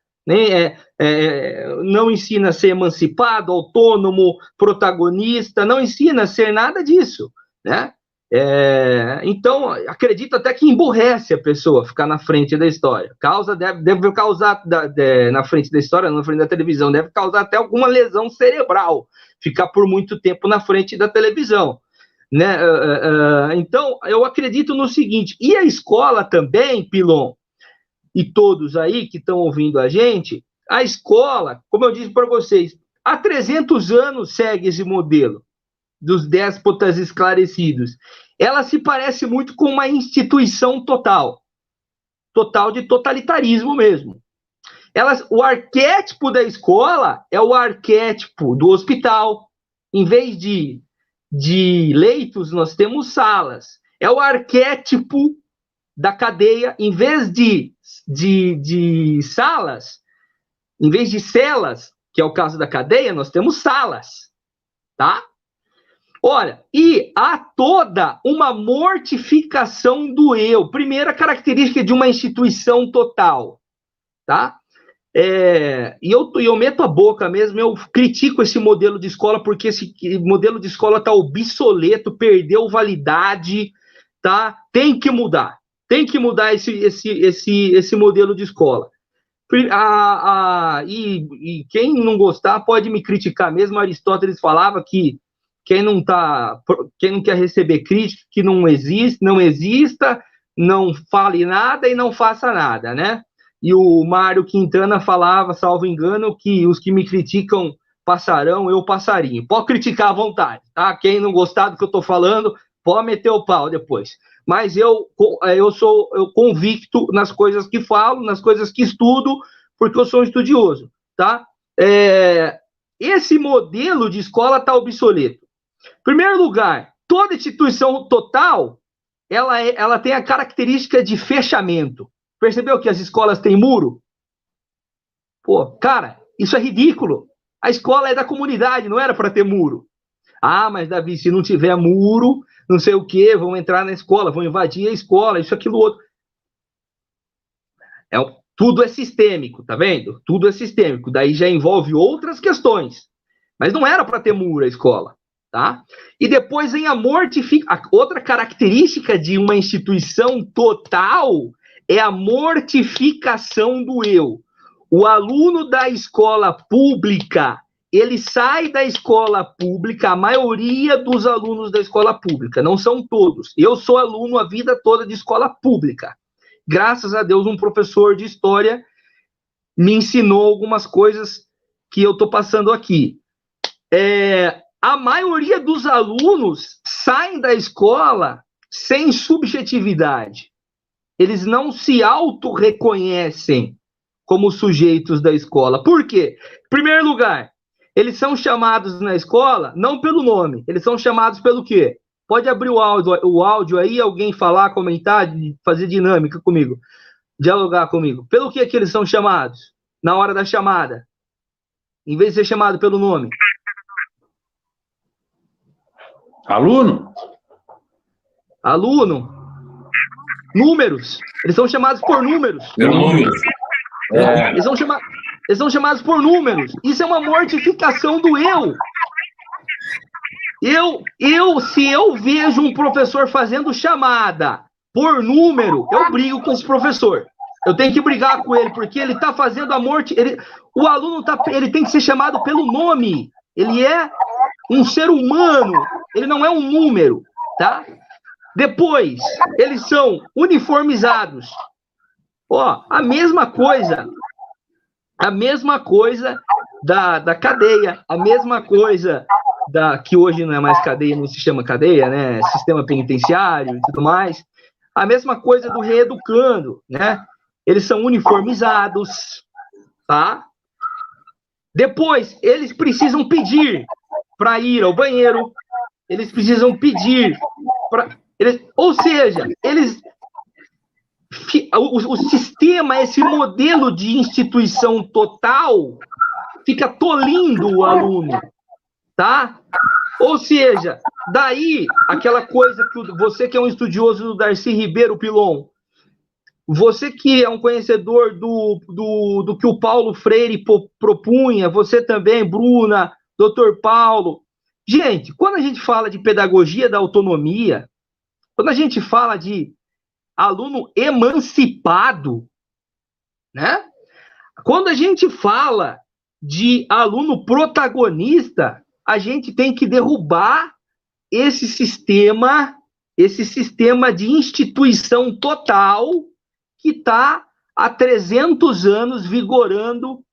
Não ensina a ser emancipado, autônomo, protagonista, não ensina a ser nada disso, né? Então, acredito até que emburrece a pessoa ficar na frente da história. Deve causar, na frente da história, na frente da televisão, deve causar até alguma lesão cerebral, ficar por muito tempo na frente da televisão. Né? Então, eu acredito no seguinte, e a escola também, Pilon, e todos aí que estão ouvindo a gente, a escola, como eu disse para vocês, há 300 anos segue esse modelo dos déspotas esclarecidos. Ela se parece muito com uma instituição total de totalitarismo mesmo. O arquétipo da escola é o arquétipo do hospital. Em vez de leitos, nós temos salas. É o arquétipo da cadeia. Em vez de salas, em vez de celas, que é o caso da cadeia, nós temos salas, tá? Olha, e há toda uma mortificação do eu. Primeira característica de uma instituição total, tá? E eu meto a boca mesmo, eu critico esse modelo de escola, porque esse modelo de escola está obsoleto, perdeu validade, tá? Tem que mudar esse modelo de escola. E quem não gostar pode me criticar mesmo. Aristóteles falava que quem não quer receber crítica, que não exista, não fale nada e não faça nada, né? E o Mário Quintana falava, salvo engano, que os que me criticam passarão, eu passarinho. Pode criticar à vontade, tá? Quem não gostar do que eu tô falando, pode meter o pau depois. Mas eu sou convicto nas coisas que falo, nas coisas que estudo, porque eu sou um estudioso, tá? Esse modelo de escola está obsoleto. Em primeiro lugar, toda instituição total, ela tem a característica de fechamento. Percebeu que as escolas têm muro? Pô, cara, isso é ridículo. A escola é da comunidade, não era para ter muro. Ah, mas Davi, se não tiver muro, não sei o quê, vão entrar na escola, vão invadir a escola, isso, aquilo, outro. Tudo é sistêmico, tá vendo? Tudo é sistêmico. Daí já envolve outras questões. Mas não era para ter muro a escola, tá? E depois vem a mortificação. Outra característica de uma instituição total é a mortificação do eu. O aluno da escola pública, ele sai da escola pública, a maioria dos alunos da escola pública, não são todos. Eu sou aluno a vida toda de escola pública. Graças a Deus, um professor de história me ensinou algumas coisas que eu estou passando aqui. A maioria dos alunos saem da escola sem subjetividade. Eles não se auto-reconhecem como sujeitos da escola. Por quê? Em primeiro lugar, eles são chamados na escola não pelo nome, eles são chamados pelo quê? Pode abrir o áudio aí, alguém falar, comentar, fazer dinâmica comigo, dialogar comigo. Pelo que eles são chamados na hora da chamada? Em vez de ser chamado pelo nome. Aluno? Aluno. Números. Eles são chamados por números. Pelo número. Eles são chamados por números. Isso é uma mortificação do eu. Se eu vejo um professor fazendo chamada por número, eu brigo com esse professor. Eu tenho que brigar com ele, porque ele está fazendo a morte. O aluno ele tem que ser chamado pelo nome. Ele é um ser humano. Ele não é um número, tá? Depois, eles são uniformizados. Ó, a mesma coisa da cadeia, a mesma coisa que hoje não é mais cadeia, não se chama cadeia, né? Sistema penitenciário e tudo mais. A mesma coisa do reeducando, né? Eles são uniformizados, tá? Depois, eles precisam pedir para ir ao banheiro, eles precisam pedir para... Ou seja, o sistema, esse modelo de instituição total, fica tolindo o aluno, tá? Ou seja, daí, aquela coisa que você que é um estudioso do Darcy Ribeiro Pilon, você que é um conhecedor do que o Paulo Freire propunha, você também, Bruna, Dr. Paulo. Gente, quando a gente fala de pedagogia da autonomia, quando a gente fala de aluno emancipado, né? Quando a gente fala de aluno protagonista, a gente tem que derrubar esse sistema de instituição total que está há 300 anos vigorando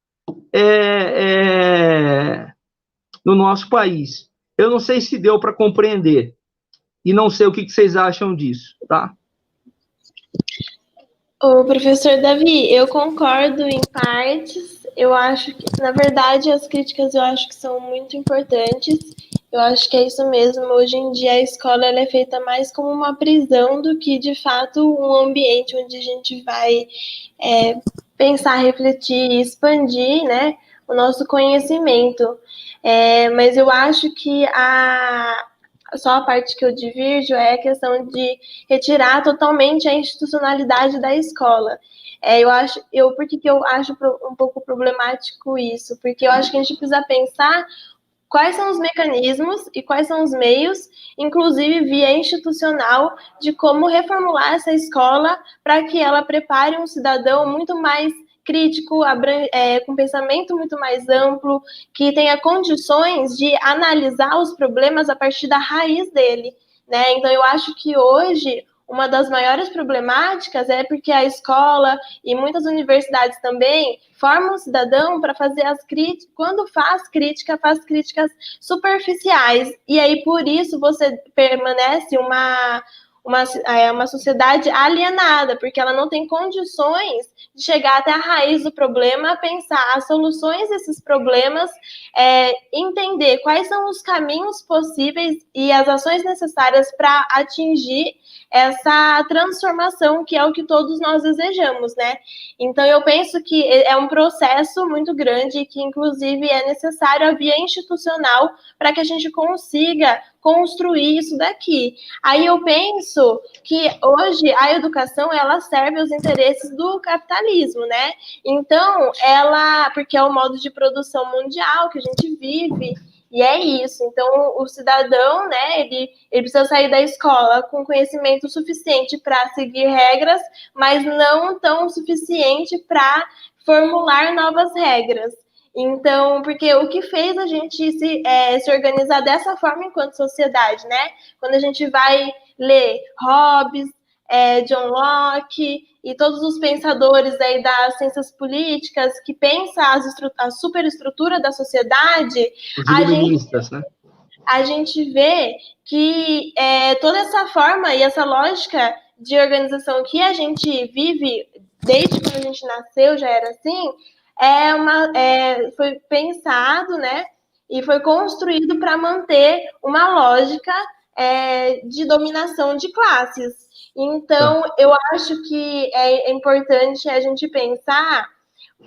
no nosso país. Eu não sei se deu para compreender. E não sei o que vocês acham disso, tá? Ô, professor Davi, eu concordo em partes. Eu acho que, na verdade, as críticas eu acho que são muito importantes. Eu acho que é isso mesmo. Hoje em dia a escola ela é feita mais como uma prisão do que, de fato, um ambiente onde a gente vai pensar, refletir e expandir, né, o nosso conhecimento. Mas eu acho que só a parte que eu divirjo é a questão de retirar totalmente a institucionalidade da escola. Por que eu acho um pouco problemático isso? Porque eu acho que a gente precisa pensar quais são os mecanismos e quais são os meios, inclusive via institucional, de como reformular essa escola para que ela prepare um cidadão muito mais crítico, com pensamento muito mais amplo, que tenha condições de analisar os problemas a partir da raiz dele, né? Então, eu acho que hoje uma das maiores problemáticas é porque a escola e muitas universidades também formam o cidadão para fazer as críticas, quando faz críticas superficiais, e aí por isso você permanece uma sociedade alienada, porque ela não tem condições de chegar até a raiz do problema, pensar as soluções desses problemas, entender quais são os caminhos possíveis e as ações necessárias para atingir essa transformação, que é o que todos nós desejamos, né? Então, eu penso que é um processo muito grande e que, inclusive, é necessário a via institucional para que a gente consiga construir isso daqui. Aí eu penso que hoje a educação, ela serve aos interesses do capitalismo, né? Então, porque é o modo de produção mundial que a gente vive, e é isso. Então, o cidadão, né, ele precisa sair da escola com conhecimento suficiente para seguir regras, mas não tão suficiente para formular novas regras. Então, porque o que fez a gente se organizar dessa forma enquanto sociedade, né? Quando a gente vai ler Hobbes, John Locke e todos os pensadores aí das ciências políticas que pensam a superestrutura da sociedade, a gente vê que toda essa forma e essa lógica de organização que a gente vive desde quando a gente nasceu, já era assim, foi pensado, né, e foi construído para manter uma lógica de dominação de classes. Então, eu acho que é importante a gente pensar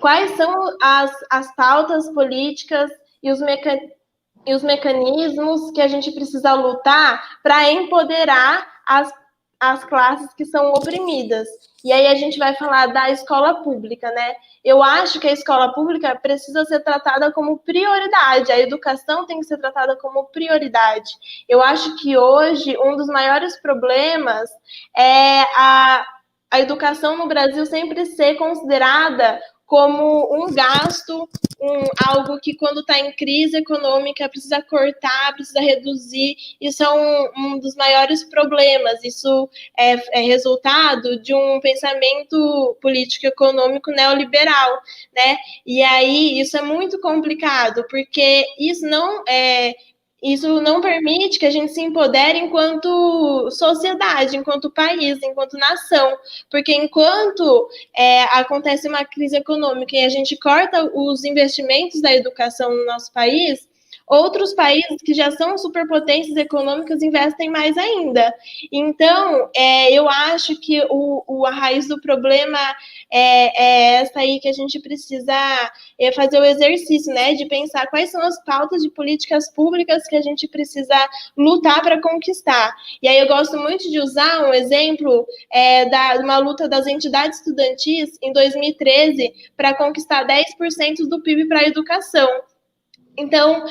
quais são as pautas políticas e os mecanismos que a gente precisa lutar para empoderar as classes que são oprimidas. E aí a gente vai falar da escola pública, né? Eu acho que a escola pública precisa ser tratada como prioridade, a educação tem que ser tratada como prioridade. Eu acho que hoje um dos maiores problemas é a educação no Brasil sempre ser considerada como um gasto, algo que quando está em crise econômica precisa cortar, precisa reduzir. Isso é um dos maiores problemas. Isso é resultado de um pensamento político-econômico neoliberal, né? E aí isso é muito complicado, porque isso não permite que a gente se empodere enquanto sociedade, enquanto país, enquanto nação, porque enquanto acontece uma crise econômica e a gente corta os investimentos da educação no nosso país, outros países que já são superpotências econômicas investem mais ainda. Então, eu acho que a raiz do problema é essa aí, que a gente precisa fazer o exercício, né, de pensar quais são as pautas de políticas públicas que a gente precisa lutar para conquistar. E aí eu gosto muito de usar um exemplo de uma luta das entidades estudantis em 2013 para conquistar 10% do PIB para a educação. Então,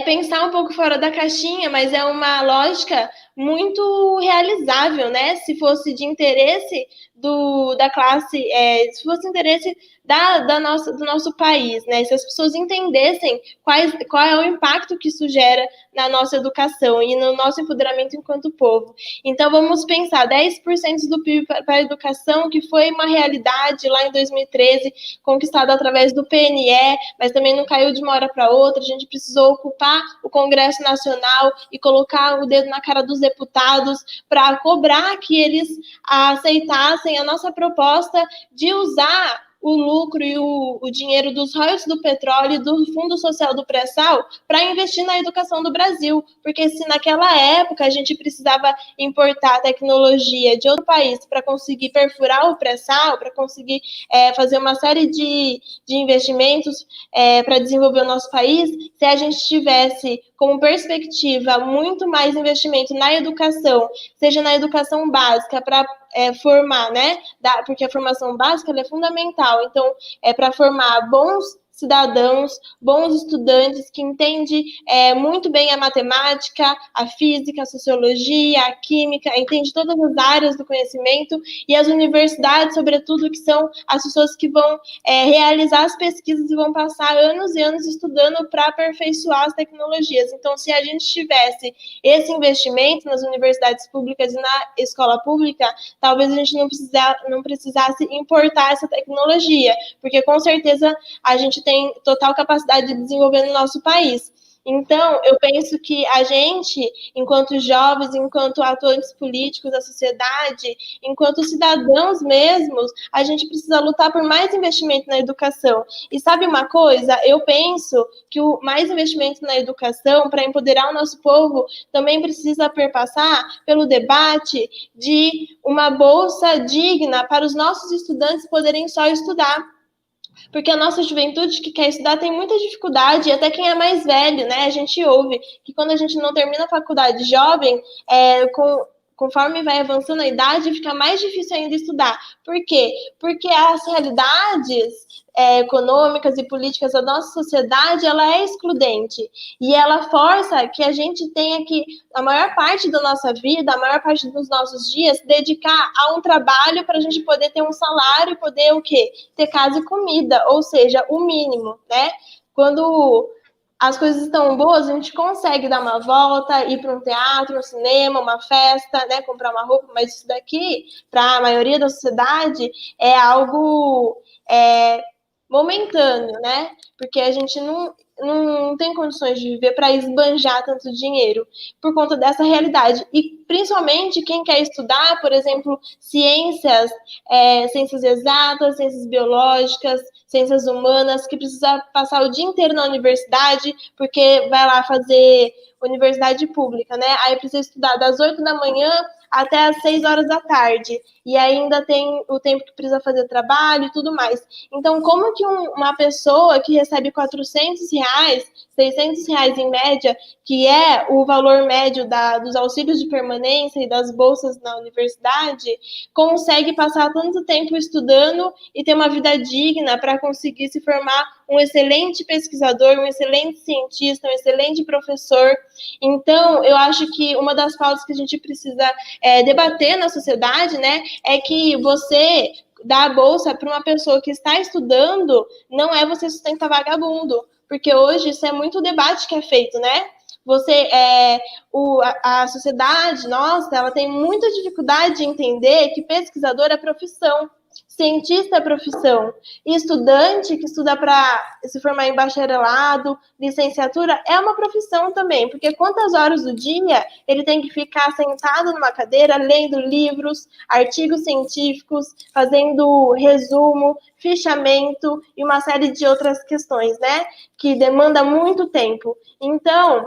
pensar um pouco fora da caixinha, mas é uma lógica muito realizável, né? Se fosse de interesse da classe, se fosse interesse do nosso país, né? Se as pessoas entendessem qual é o impacto que isso gera na nossa educação e no nosso empoderamento enquanto povo. Então, vamos pensar, 10% do PIB para a educação, que foi uma realidade lá em 2013, conquistada através do PNE, mas também não caiu de uma hora para outra. A gente precisou ocupar o Congresso Nacional e colocar o dedo na cara dos deputados para cobrar que eles aceitassem a nossa proposta de usar o lucro e o dinheiro dos royalties do petróleo e do Fundo Social do Pré-Sal para investir na educação do Brasil. Porque se naquela época a gente precisava importar tecnologia de outro país para conseguir perfurar o pré-sal, para conseguir fazer uma série de investimentos para desenvolver o nosso país, se a gente tivesse como perspectiva muito mais investimento na educação, seja na educação básica para formar, né? Porque a formação básica ela é fundamental. Então, para formar bons cidadãos, bons estudantes que entendem muito bem a matemática, a física, a sociologia, a química, entende todas as áreas do conhecimento, e as universidades, sobretudo, que são as pessoas que vão realizar as pesquisas e vão passar anos e anos estudando para aperfeiçoar as tecnologias. Então, se a gente tivesse esse investimento nas universidades públicas e na escola pública, talvez a gente não precisasse importar essa tecnologia, porque com certeza a gente tem total capacidade de desenvolver no nosso país. Então, eu penso que a gente, enquanto jovens, enquanto atuantes políticos da sociedade, enquanto cidadãos mesmos, a gente precisa lutar por mais investimento na educação. E sabe uma coisa? Eu penso que o mais investimento na educação, para empoderar o nosso povo, também precisa perpassar pelo debate de uma bolsa digna para os nossos estudantes poderem só estudar. Porque a nossa juventude que quer estudar tem muita dificuldade, e até quem é mais velho, né? A gente ouve que quando a gente não termina a faculdade jovem, conforme vai avançando a idade, fica mais difícil ainda estudar. Por quê? Porque as realidades econômicas e políticas da nossa sociedade, ela é excludente. E ela força que a gente tenha que, a maior parte da nossa vida, a maior parte dos nossos dias, dedicar a um trabalho para a gente poder ter um salário e poder o quê? Ter casa e comida, ou seja, o mínimo, né? Quando as coisas estão boas, a gente consegue dar uma volta, ir para um teatro, um cinema, uma festa, né, comprar uma roupa, mas isso daqui, para a maioria da sociedade, é algo momentâneo, né? Porque a gente não tem condições de viver para esbanjar tanto dinheiro por conta dessa realidade. E principalmente quem quer estudar, por exemplo, ciências, ciências exatas, ciências biológicas, ciências humanas, que precisa passar o dia inteiro na universidade, porque vai lá fazer universidade pública, né? Aí precisa estudar das 8 da manhã até as 6 horas da tarde. E ainda tem o tempo que precisa fazer trabalho e tudo mais. Então, como que uma pessoa que recebe R$400, R$600 em média, que é o valor médio dos auxílios de permanência e das bolsas na universidade, consegue passar tanto tempo estudando e ter uma vida digna para conseguir se formar um excelente pesquisador, um excelente cientista, um excelente professor? Então, eu acho que uma das pautas que a gente precisa debater na sociedade, né, é que você dar a bolsa para uma pessoa que está estudando não é você sustentar vagabundo, porque hoje isso é muito debate que é feito, né? A sociedade, nossa, ela tem muita dificuldade de entender que pesquisador é profissão, cientista é profissão, e estudante que estuda para se formar em bacharelado, licenciatura, é uma profissão também, porque quantas horas do dia ele tem que ficar sentado numa cadeira, lendo livros, artigos científicos, fazendo resumo, fichamento e uma série de outras questões, né, que demanda muito tempo. Então,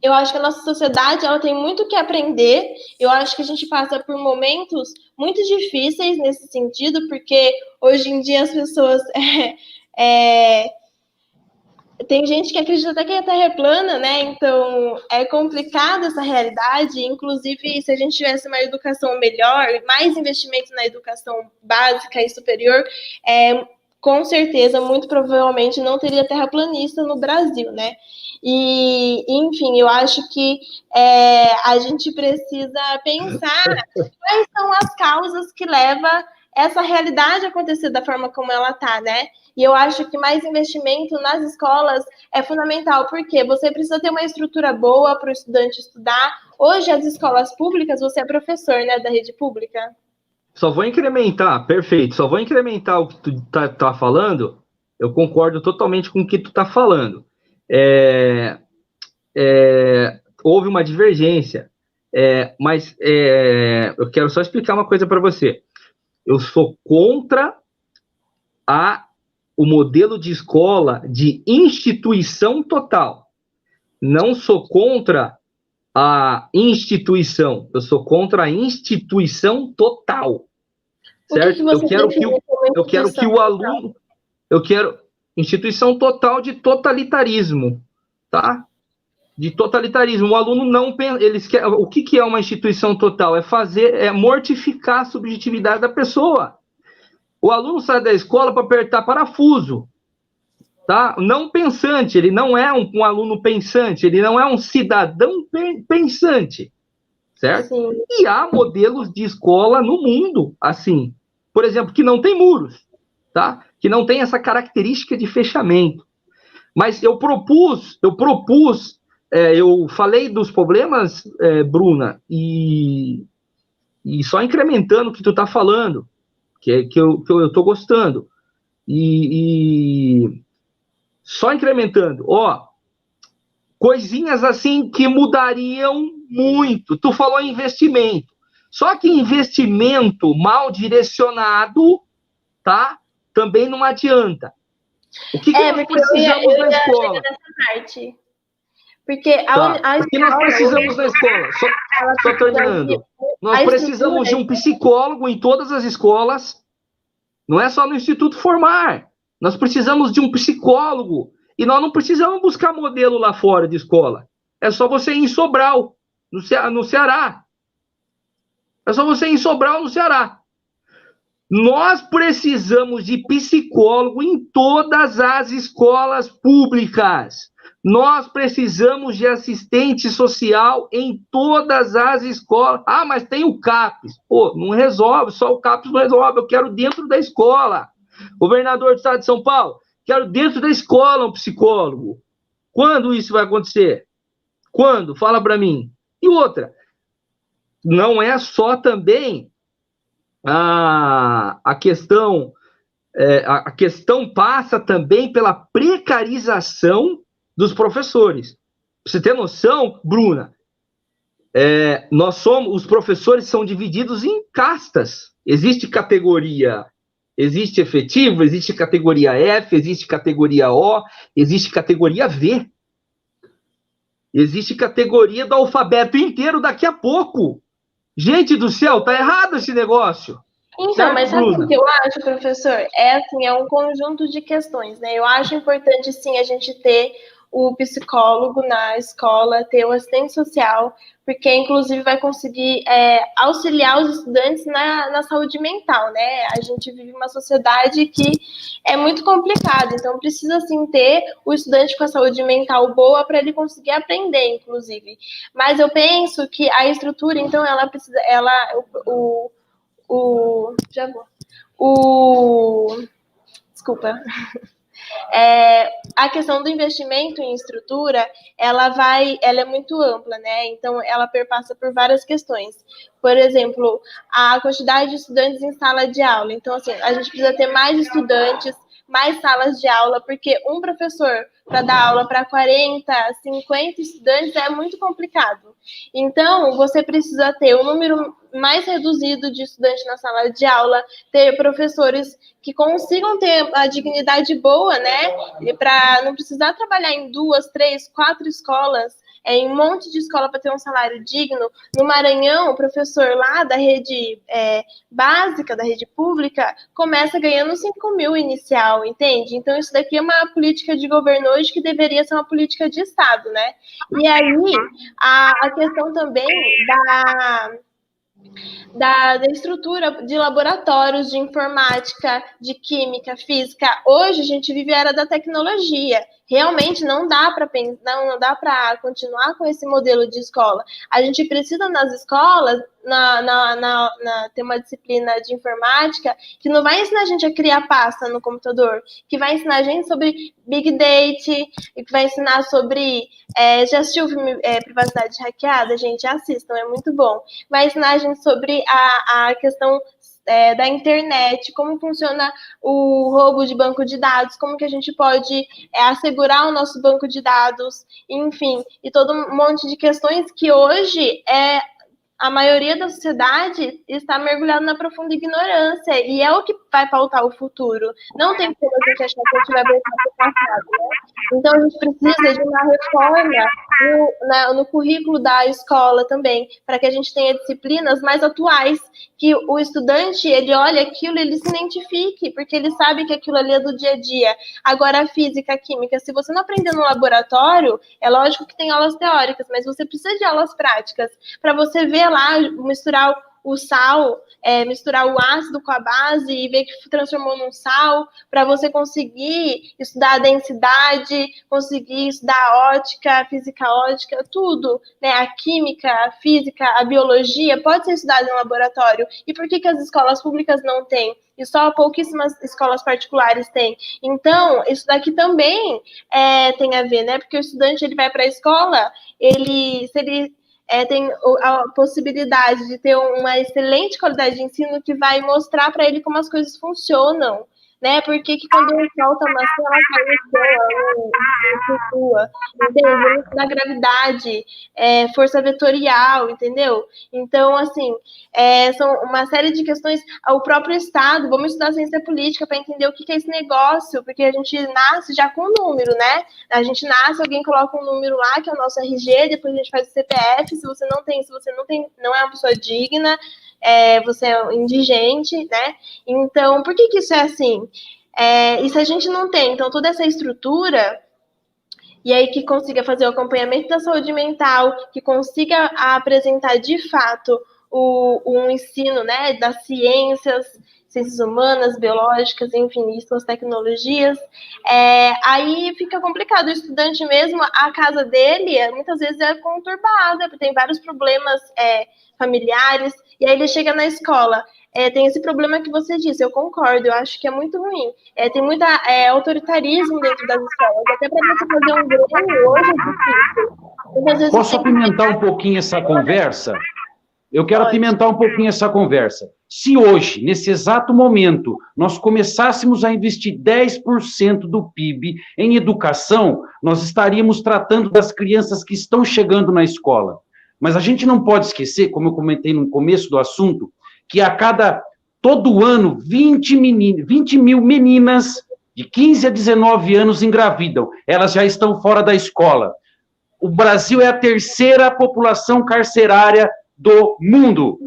eu acho que a nossa sociedade ela tem muito que aprender. Eu acho que a gente passa por momentos muito difíceis nesse sentido, porque hoje em dia as pessoas tem gente que acredita até que a Terra é plana, né? Então é complicado essa realidade. Inclusive, se a gente tivesse uma educação melhor, mais investimento na educação básica e superior, com certeza, muito provavelmente, não teria terraplanista no Brasil, né? E, enfim, eu acho que a gente precisa pensar quais são as causas que levam essa realidade a acontecer da forma como ela está, né? E eu acho que mais investimento nas escolas é fundamental, porque você precisa ter uma estrutura boa para o estudante estudar. Hoje, as escolas públicas, você é professor, né, da rede pública? Só vou incrementar, perfeito, só vou incrementar o que tu tá falando. Eu concordo totalmente com o que tu tá falando. Houve uma divergência, mas eu quero só explicar uma coisa para você. Eu sou contra o modelo de escola de instituição total. Não sou contra a instituição, eu sou contra a instituição total. Certo? Eu quero que o aluno... Eu quero instituição total de totalitarismo, tá? De totalitarismo. O aluno não pensa... O que é uma instituição total? É mortificar a subjetividade da pessoa. O aluno sai da escola para apertar parafuso, tá? Não pensante, ele não é um aluno pensante, ele não é um cidadão pensante, certo? Sim. E há modelos de escola no mundo, assim, por exemplo, que não tem muros, tá? Que não tem essa característica de fechamento. Mas eu falei dos problemas, Bruna, e só incrementando o que tu tá falando, que eu tô gostando. E só incrementando, coisinhas assim que mudariam muito. Tu falou em investimento. Só que investimento mal direcionado, tá? Também não adianta. O que nós precisamos na escola? Porque o que nós precisamos na escola? Só terminando. Nós precisamos de um psicólogo em todas as escolas. Não é só no Instituto Formar. Nós precisamos de um psicólogo. E nós não precisamos buscar modelo lá fora de escola. É só você ir em Sobral, no Ceará. É só você ir em Sobral, no Ceará. Nós precisamos de psicólogo em todas as escolas públicas. Nós precisamos de assistente social em todas as escolas. Ah, mas tem o CAPES. Pô, não resolve, só o CAPES não resolve. Eu quero dentro da escola. Governador do Estado de São Paulo, quero dentro da escola um psicólogo. Quando isso vai acontecer? Quando? Fala para mim. E outra, não é só também a questão a questão passa também pela precarização dos professores. Pra você ter noção, Bruna, os professores são divididos em castas. Existe categoria, existe efetivo, existe categoria F, existe categoria O, existe categoria V. Existe categoria do alfabeto inteiro daqui a pouco. Gente do céu, tá errado esse negócio. Então, certo, mas sabe Bruna? o que eu acho, professor? É um conjunto de questões, né? Eu acho importante, sim, a gente ter o psicólogo na escola, ter o assistente social, porque, inclusive, vai conseguir auxiliar os estudantes na saúde mental, né? A gente vive uma sociedade que é muito complicada, então precisa, sim, ter o estudante com a saúde mental boa para ele conseguir aprender, inclusive. Mas eu penso que a estrutura, então, ela precisa... Desculpa. A questão do investimento em estrutura, ela é muito ampla, né? Então, ela perpassa por várias questões. Por exemplo, a quantidade de estudantes em sala de aula. Então, assim, a gente precisa ter mais estudantes, mais salas de aula, porque um professor para dar aula para 40, 50 estudantes é muito complicado. Então, você precisa ter um número mais reduzido de estudantes na sala de aula, ter professores que consigam ter a dignidade boa, né? E para não precisar trabalhar em 2, 3, 4 escolas, em um monte de escola para ter um salário digno. No Maranhão, o professor lá da rede básica, da rede pública, começa ganhando 5 mil inicial, entende? Então, isso daqui é uma política de governo hoje que deveria ser uma política de Estado, né? E aí, a questão também da estrutura de laboratórios de informática, de química, física. Hoje a gente vive a era da tecnologia. Realmente não dá para continuar com esse modelo de escola. A gente precisa nas escolas ter uma disciplina de informática que não vai ensinar a gente a criar pasta no computador, que vai ensinar a gente sobre Big Data, que vai ensinar sobre... já assistiu o filme Privacidade Hackeada? Gente, assistam, é muito bom. Vai ensinar a gente sobre a questão da internet, como funciona o roubo de banco de dados, como que a gente pode assegurar o nosso banco de dados, enfim, e todo um monte de questões que hoje a maioria da sociedade está mergulhada na profunda ignorância, e é o que vai pautar o futuro. Não tem como a gente achar que a gente vai voltar para o passado, né? Então, a gente precisa de uma reforma no currículo da escola também, para que a gente tenha disciplinas mais atuais, que o estudante, ele olha aquilo e ele se identifique, porque ele sabe que aquilo ali é do dia a dia. Agora, a física, a química, se você não aprender no laboratório, é lógico que tem aulas teóricas, mas você precisa de aulas práticas, para você ver lá, misturar o sal, misturar o ácido com a base e ver que transformou num sal, para você conseguir estudar a densidade, conseguir estudar a ótica, a física ótica, tudo, né? A química, a física, a biologia, pode ser estudado em laboratório. E por que as escolas públicas não têm? E só pouquíssimas escolas particulares têm. Então, isso daqui também tem a ver, né? Porque o estudante, ele vai para a escola, se ele tem a possibilidade de ter uma excelente qualidade de ensino que vai mostrar para ele como as coisas funcionam, né? Porque que quando falta uma maçã, ela cai no chão, entendeu? Da gravidade, força vetorial, entendeu? Então, assim, são uma série de questões. O próprio Estado, vamos estudar ciência política para entender o que é esse negócio, porque a gente nasce já com um número, né? A gente nasce, alguém coloca um número lá, que é o nosso RG, depois a gente faz o CPF, se você não é uma pessoa digna, você é indigente, né? Então, por que isso é assim? E se a gente não tem, então, toda essa estrutura, e aí que consiga fazer o acompanhamento da saúde mental, que consiga apresentar, de fato, um ensino, né, das ciências humanas, biológicas, enfim, e suas tecnologias, aí fica complicado. O estudante mesmo, a casa dele, muitas vezes é conturbada, tem vários problemas familiares, e aí ele chega na escola, tem esse problema que você disse, eu concordo, eu acho que é muito ruim. Tem muito autoritarismo dentro das escolas, até para você fazer um grêmio hoje é difícil. Posso apimentar um pouquinho essa conversa? Eu quero apimentar um pouquinho essa conversa. Se hoje, nesse exato momento, nós começássemos a investir 10% do PIB em educação, nós estaríamos tratando das crianças que estão chegando na escola. Mas a gente não pode esquecer, como eu comentei no começo do assunto, que todo ano, 20 mil meninas de 15 a 19 anos engravidam. Elas já estão fora da escola. O Brasil é a terceira população carcerária do mundo.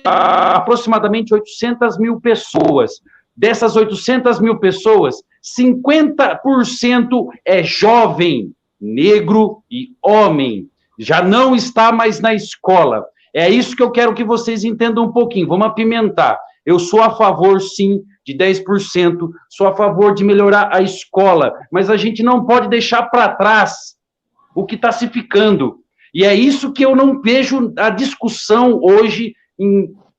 Aproximadamente 800 mil pessoas. Dessas 800 mil pessoas, 50% é jovem, negro e homem. Já não está mais na escola. É isso que eu quero que vocês entendam um pouquinho. Vamos apimentar. Eu sou a favor, sim, de 10%. Sou a favor de melhorar a escola. Mas a gente não pode deixar para trás o que está se ficando. E é isso que eu não vejo a discussão hoje.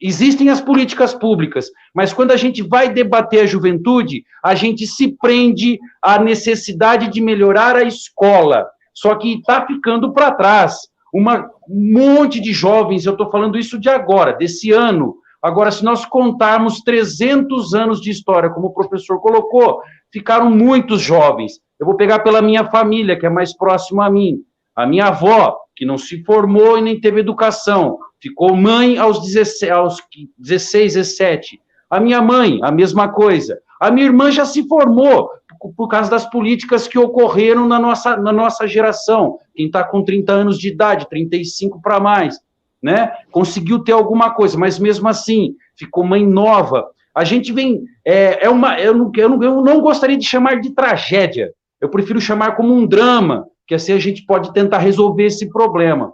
Existem as políticas públicas, mas quando a gente vai debater a juventude, a gente se prende à necessidade de melhorar a escola. Só que está ficando para trás. Um monte de jovens, eu estou falando isso de agora, desse ano. Agora, se nós contarmos 300 anos de história, como o professor colocou, ficaram muitos jovens. Eu vou pegar pela minha família, que é mais próximo a mim. A minha avó, que não se formou e nem teve educação, ficou mãe aos 16, 17. A minha mãe, a mesma coisa. A minha irmã já se formou por causa das políticas que ocorreram na nossa geração. Quem está com 30 anos de idade, 35 para mais, né? Conseguiu ter alguma coisa, mas mesmo assim, ficou mãe nova. A gente vem... eu não gostaria de chamar de tragédia. Eu prefiro chamar como um drama, que assim a gente pode tentar resolver esse problema.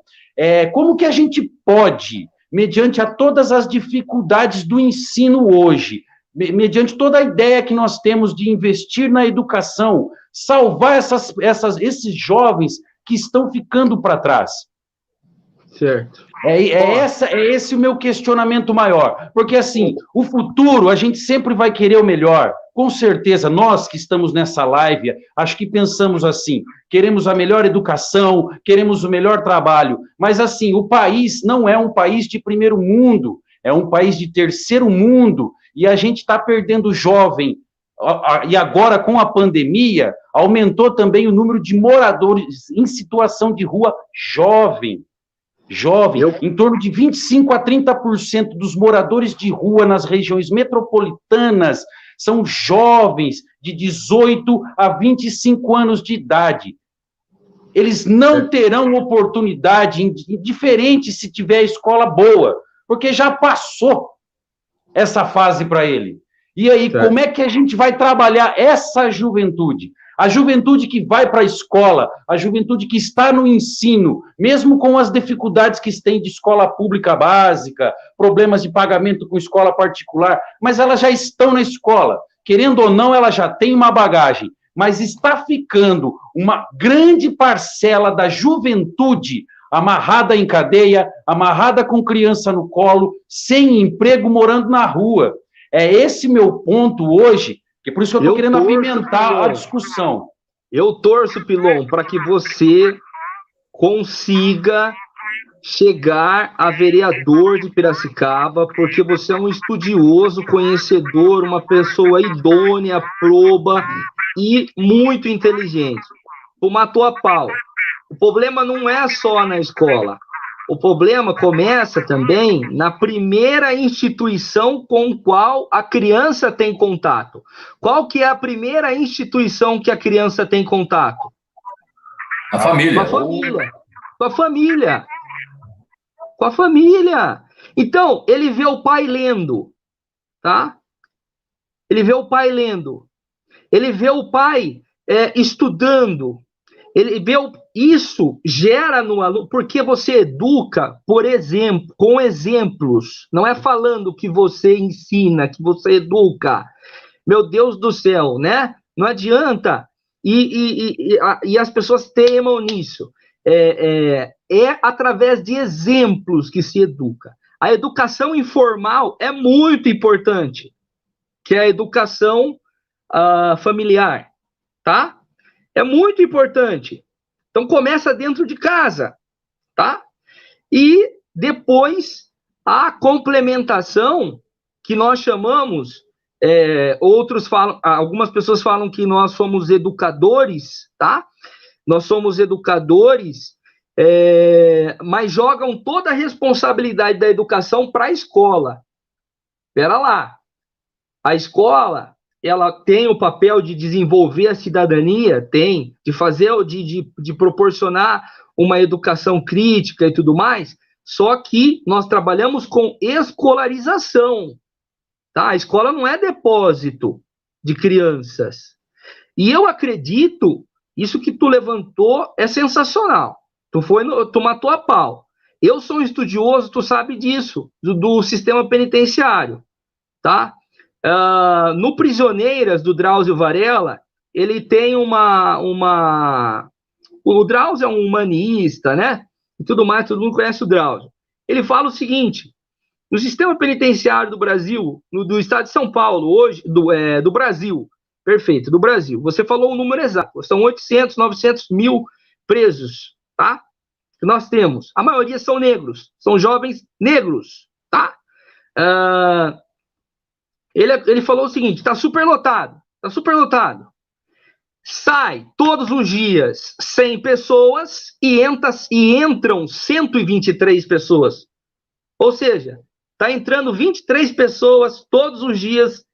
Como que a gente pode, mediante a todas as dificuldades do ensino hoje, mediante toda a ideia que nós temos de investir na educação, salvar esses jovens que estão ficando para trás? Certo. Esse o meu questionamento maior. Porque, assim, o futuro, a gente sempre vai querer o melhor. Com certeza, nós que estamos nessa live, acho que pensamos assim, queremos a melhor educação, queremos o melhor trabalho. Mas, assim, o país não é um país de primeiro mundo, é um país de terceiro mundo. E a gente está perdendo jovem. E agora, com a pandemia, aumentou também o número de moradores em situação de rua jovem, em torno de 25% a 30% dos moradores de rua nas regiões metropolitanas são jovens de 18 a 25 anos de idade. Eles não terão oportunidade, indiferente se tiver escola boa, porque já passou essa fase para ele. E aí, como é que a gente vai trabalhar essa juventude? A juventude que vai para a escola, a juventude que está no ensino, mesmo com as dificuldades que tem de escola pública básica, problemas de pagamento com escola particular, mas elas já estão na escola. Querendo ou não, ela já tem uma bagagem, mas está ficando uma grande parcela da juventude amarrada em cadeia, amarrada com criança no colo, sem emprego, morando na rua. É esse meu ponto hoje, que por isso que eu estou querendo apimentar a discussão. Eu torço, Pilon, para que você consiga chegar a vereador de Piracicaba, porque você é um estudioso, conhecedor, uma pessoa idônea, proba e muito inteligente. Tu matou a pau. O problema não é só na escola. O problema começa também na primeira instituição com qual a criança tem contato. Qual que é a primeira instituição que a criança tem contato? A família. Com a família. Com a família. Com a família. Então, ele vê o pai lendo, tá? Ele vê o pai lendo. Ele vê o pai estudando. Ele vê isso gera no aluno, porque você educa, por exemplo, com exemplos. Não é falando que você ensina, que você educa. Meu Deus do céu, né? Não adianta. E as pessoas teimam nisso. É através de exemplos que se educa. A educação informal é muito importante, que é a educação familiar, tá? É muito importante. Então, começa dentro de casa, tá? E depois a complementação, que nós chamamos, outros falam, algumas pessoas falam que nós somos educadores, tá? Nós somos educadores, mas jogam toda a responsabilidade da educação para a escola. Espera lá. A escola, ela tem o papel de desenvolver a cidadania, tem, de fazer, de proporcionar uma educação crítica e tudo mais, só que nós trabalhamos com escolarização, tá? A escola não é depósito de crianças. E eu acredito, isso que tu levantou é sensacional. Tu matou a pau. Eu sou um estudioso, tu sabe disso, do sistema penitenciário, tá? No Prisioneiras, do Drauzio Varela, ele tem o Drauzio é um humanista, né? E tudo mais, todo mundo conhece o Drauzio. Ele fala o seguinte: no sistema penitenciário do Brasil, do estado de São Paulo, hoje, do Brasil, perfeito, do Brasil, você falou o número exato, são 800, 900 mil presos, tá? Que nós temos. A maioria são negros, são jovens negros, tá? Ele falou o seguinte: tá superlotado. Sai todos os dias 100 pessoas e entram 123 pessoas. Ou seja, tá entrando 23 pessoas todos os dias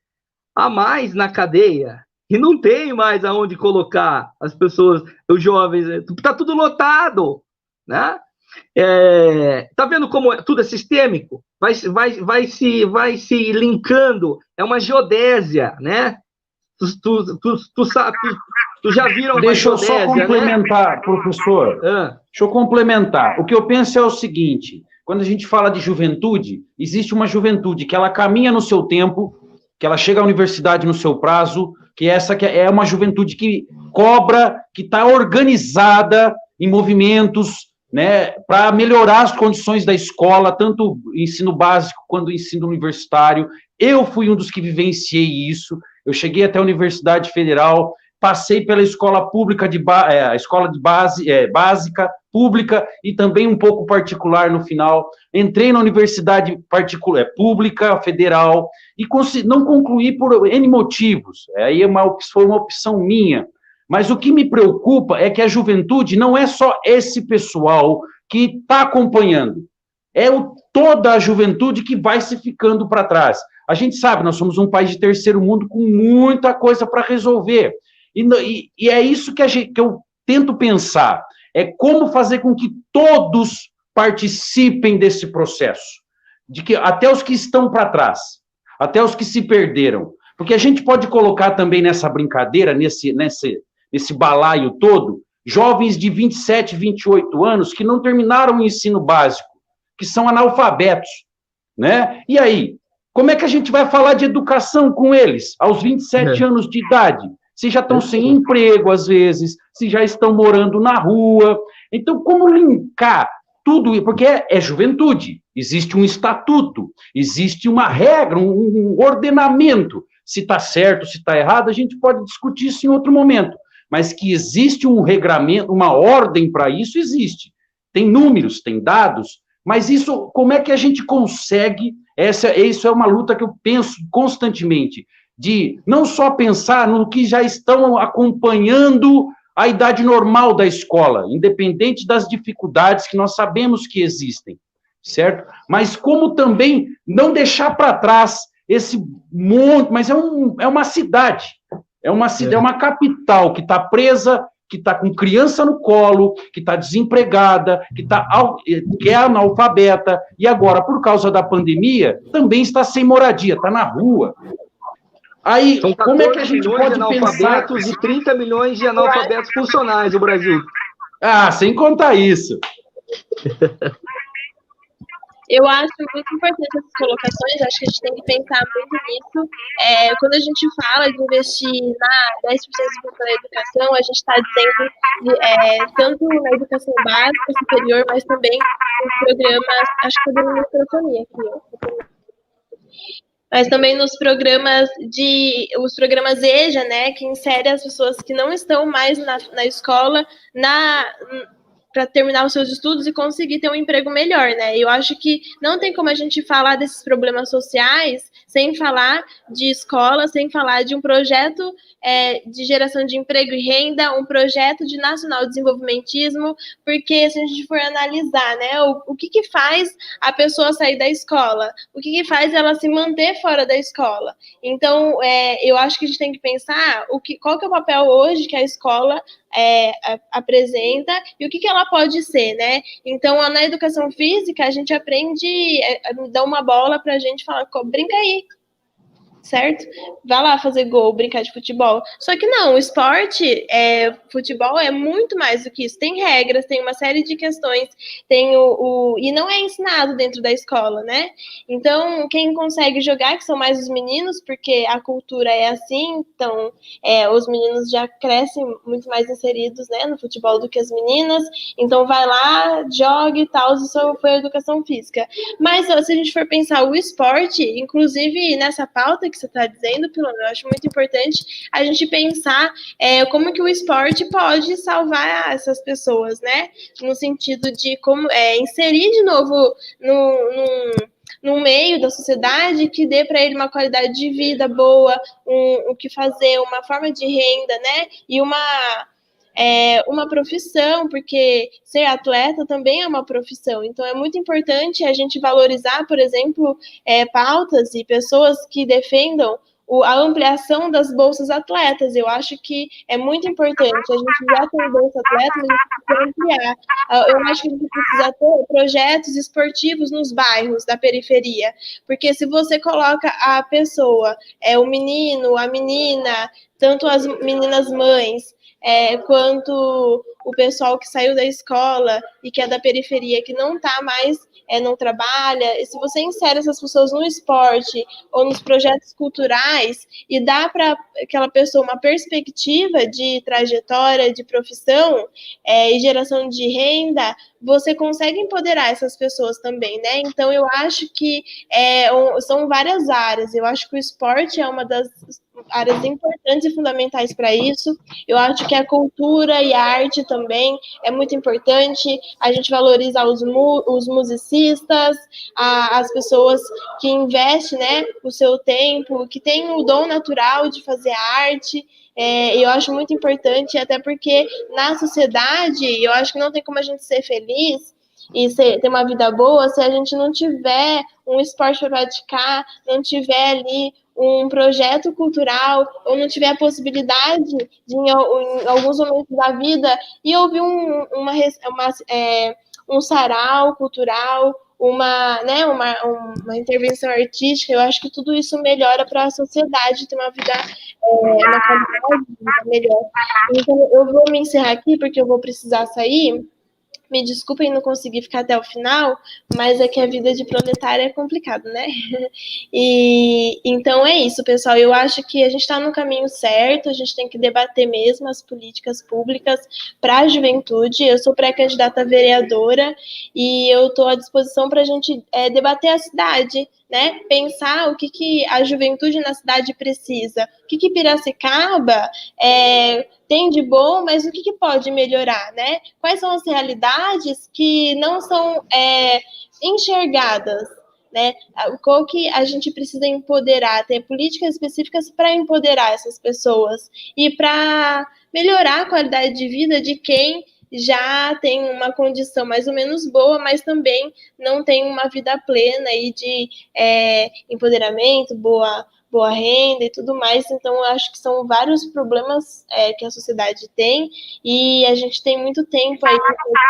a mais na cadeia. E não tem mais aonde colocar as pessoas, os jovens. Tá tudo lotado, né? Tá vendo como tudo é sistêmico? Vai se linkando. É uma geodésia, né? Tu já viram? Deixa eu só complementar, né? Professor. Deixa eu complementar. O que eu penso é o seguinte: quando a gente fala de juventude, existe uma juventude que ela caminha no seu tempo, que ela chega à universidade no seu prazo, que essa que é uma juventude que cobra, que está organizada em movimentos, né, para melhorar as condições da escola, tanto ensino básico quanto ensino universitário. Eu fui um dos que vivenciei isso. Eu cheguei até a Universidade Federal, passei pela escola pública a escola de base, básica, pública e também um pouco particular no final. Entrei na universidade particular, pública, federal, e não concluí por N motivos. Aí foi uma opção minha. Mas o que me preocupa é que a juventude não é só esse pessoal que está acompanhando. É toda a juventude que vai se ficando para trás. A gente sabe, nós somos um país de terceiro mundo com muita coisa para resolver. E é isso que eu tento pensar. É como fazer com que todos participem desse processo. De que até os que estão para trás, até os que se perderam. Porque a gente pode colocar também nessa brincadeira, nesse balaio todo, jovens de 27, 28 anos que não terminaram o ensino básico, que são analfabetos, né? E aí, como é que a gente vai falar de educação com eles, aos 27 anos de idade? Se já estão sem emprego, às vezes, se já estão morando na rua. Então, como linkar tudo? Porque é juventude, existe um estatuto, existe uma regra, um ordenamento. Se está certo, se está errado, a gente pode discutir isso em outro momento. Mas que existe um regramento, uma ordem para isso, existe. Tem números, tem dados, mas isso, como é que a gente consegue? Isso é uma luta que eu penso constantemente, de não só pensar no que já estão acompanhando a idade normal da escola, independente das dificuldades que nós sabemos que existem, certo? Mas como também não deixar para trás esse monte, mas é uma cidade, é uma capital que está presa, que está com criança no colo, que está desempregada, que é analfabeta, e agora, por causa da pandemia, também está sem moradia, está na rua. Aí, como é que a gente pode pensar... e 30 milhões de analfabetos funcionais no Brasil. Sem contar isso. Eu acho muito importante essas colocações, acho que a gente tem que pensar muito nisso. Quando a gente fala de investir 10% da educação, a gente está dizendo tanto na educação básica, superior, mas também nos programas, acho que eu dei uma microfonia aqui, ó. Mas também nos programas os programas EJA, né, que insere as pessoas que não estão mais na escola terminar os seus estudos e conseguir ter um emprego melhor, né? Eu acho que não tem como a gente falar desses problemas sociais sem falar de escola, sem falar de um projeto de geração de emprego e renda, um projeto de nacional desenvolvimentismo, porque se a gente for analisar, né, o que faz a pessoa sair da escola, o que faz ela se manter fora da escola. Então, eu acho que a gente tem que pensar qual que é o papel hoje que a escola apresenta e o que ela pode ser, né? Então, na educação física, a gente aprende, dá uma bola pra gente falar, brinca aí, certo? Vai lá fazer gol, brincar de futebol. Só que não, o esporte, futebol é muito mais do que isso. Tem regras, tem uma série de questões, tem e não é ensinado dentro da escola, né? Então, quem consegue jogar, que são mais os meninos, porque a cultura é assim, então os meninos já crescem muito mais inseridos, né, no futebol do que as meninas. Então, vai lá, joga e tal, isso foi a educação física. Mas, se a gente for pensar o esporte, inclusive nessa pauta que você está dizendo, Pilon, eu acho muito importante a gente pensar como que o esporte pode salvar essas pessoas, né? No sentido de como inserir de novo num meio da sociedade que dê para ele uma qualidade de vida boa, o que fazer, uma forma de renda, né? E uma profissão, porque ser atleta também é uma profissão. Então, é muito importante a gente valorizar, por exemplo, pautas e pessoas que defendam a ampliação das bolsas atletas. Eu acho que é muito importante. A gente já tem bolsa atleta, mas a gente precisa ampliar. Eu acho que a gente precisa ter projetos esportivos nos bairros da periferia, porque se você coloca a pessoa, o menino, a menina, tanto as meninas mães, quanto o pessoal que saiu da escola e que é da periferia, que não está mais, não trabalha, e se você insere essas pessoas no esporte ou nos projetos culturais e dá para aquela pessoa uma perspectiva de trajetória, de profissão e geração de renda, você consegue empoderar essas pessoas também, né? Então, eu acho que são várias áreas. Eu acho que o esporte é uma das áreas importantes e fundamentais para isso. Eu acho que a cultura e a arte também é muito importante. A gente valorizar os musicistas, as pessoas que investem, né, o seu tempo, que têm o dom natural de fazer arte. Eu acho muito importante, até porque na sociedade, eu acho que não tem como a gente ser feliz e ter uma vida boa se a gente não tiver um esporte para praticar, não tiver ali um projeto cultural, ou não tiver a possibilidade de, em alguns momentos da vida, e ouvir um sarau cultural, uma intervenção artística. Eu acho que tudo isso melhora para a sociedade ter uma vida, uma qualidade de vida melhor. Então, eu vou me encerrar aqui, porque eu vou precisar sair. Me desculpem não conseguir ficar até o final, mas é que a vida de proletária é complicado, né? E então é isso, pessoal. Eu acho que a gente está no caminho certo, a gente tem que debater mesmo as políticas públicas para a juventude. Eu sou pré-candidata a vereadora e eu estou à disposição para a gente debater a cidade, né? Pensar o que a juventude na cidade precisa, o que Piracicaba tem de bom, mas o que pode melhorar, né? Quais são as realidades que não são enxergadas, né? Qual que a gente precisa empoderar, ter políticas específicas para empoderar essas pessoas e para melhorar a qualidade de vida de quem já tem uma condição mais ou menos boa, mas também não tem uma vida plena aí de empoderamento, boa renda e tudo mais. Então, eu acho que são vários problemas que a sociedade tem e a gente tem muito tempo aí para discutir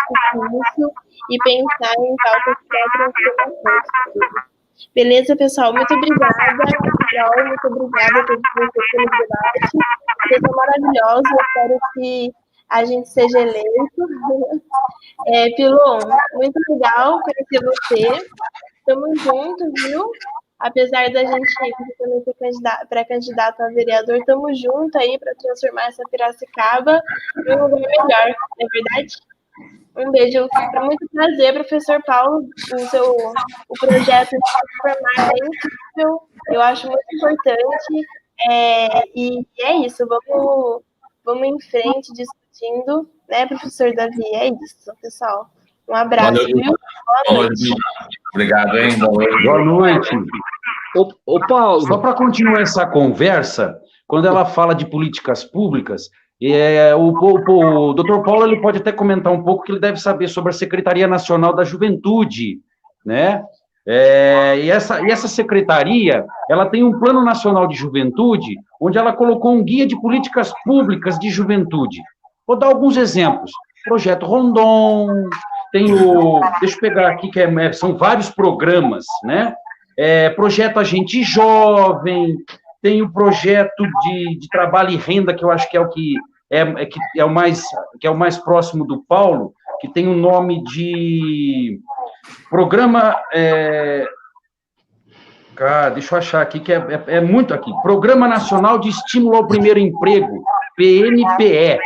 isso e pensar em pautas para transformação. Beleza, pessoal? Muito obrigada, Carol, muito obrigada a todos vocês pelo debate. Vocês são maravilhosos, eu espero que a gente seja eleito. Pilon, muito legal conhecer você. Tamo junto, viu? Apesar da gente também ser pré-candidato a vereador, estamos juntos aí para transformar essa Piracicaba em um lugar melhor, não é verdade? Um beijo, foi muito prazer, professor Paulo, o projeto de formar é incrível, eu acho muito importante, e é isso, vamos em frente discutindo né, professor Davi? É isso, pessoal. Um abraço, Valeu, viu? Boa noite. Obrigado, hein? Boa noite. Ô Paulo. Só para continuar essa conversa, quando ela fala de políticas públicas, o Dr. Paulo ele pode até comentar um pouco que ele deve saber sobre a Secretaria Nacional da Juventude, né? E essa secretaria, ela tem um Plano Nacional de Juventude, onde ela colocou um guia de políticas públicas de juventude. Vou dar alguns exemplos. Projeto Rondon, deixa eu pegar aqui, são vários programas, né? Projeto Agente Jovem, tem o projeto de trabalho e renda, que eu acho que é o mais próximo do Paulo, que tem o nome de programa... deixa eu achar aqui, que é muito aqui. Programa Nacional de Estímulo ao Primeiro Emprego, PNPE,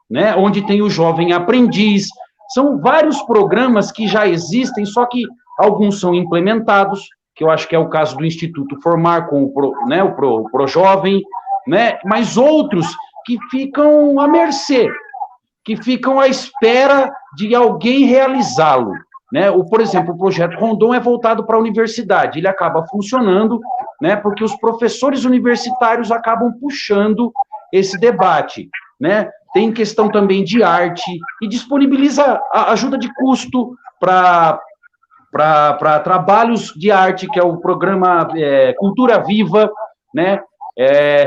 né? Onde tem o Jovem Aprendiz. São vários programas que já existem, só que alguns são implementados, que eu acho que é o caso do Instituto Formar com o ProJovem, né? Mas outros que ficam à mercê, que ficam à espera de alguém realizá-lo, né? Por exemplo, o projeto Rondon é voltado para a universidade, ele acaba funcionando, né? Porque os professores universitários acabam puxando esse debate, né? Tem questão também de arte e disponibiliza a ajuda de custo para trabalhos de arte, que é o programa Cultura Viva, né?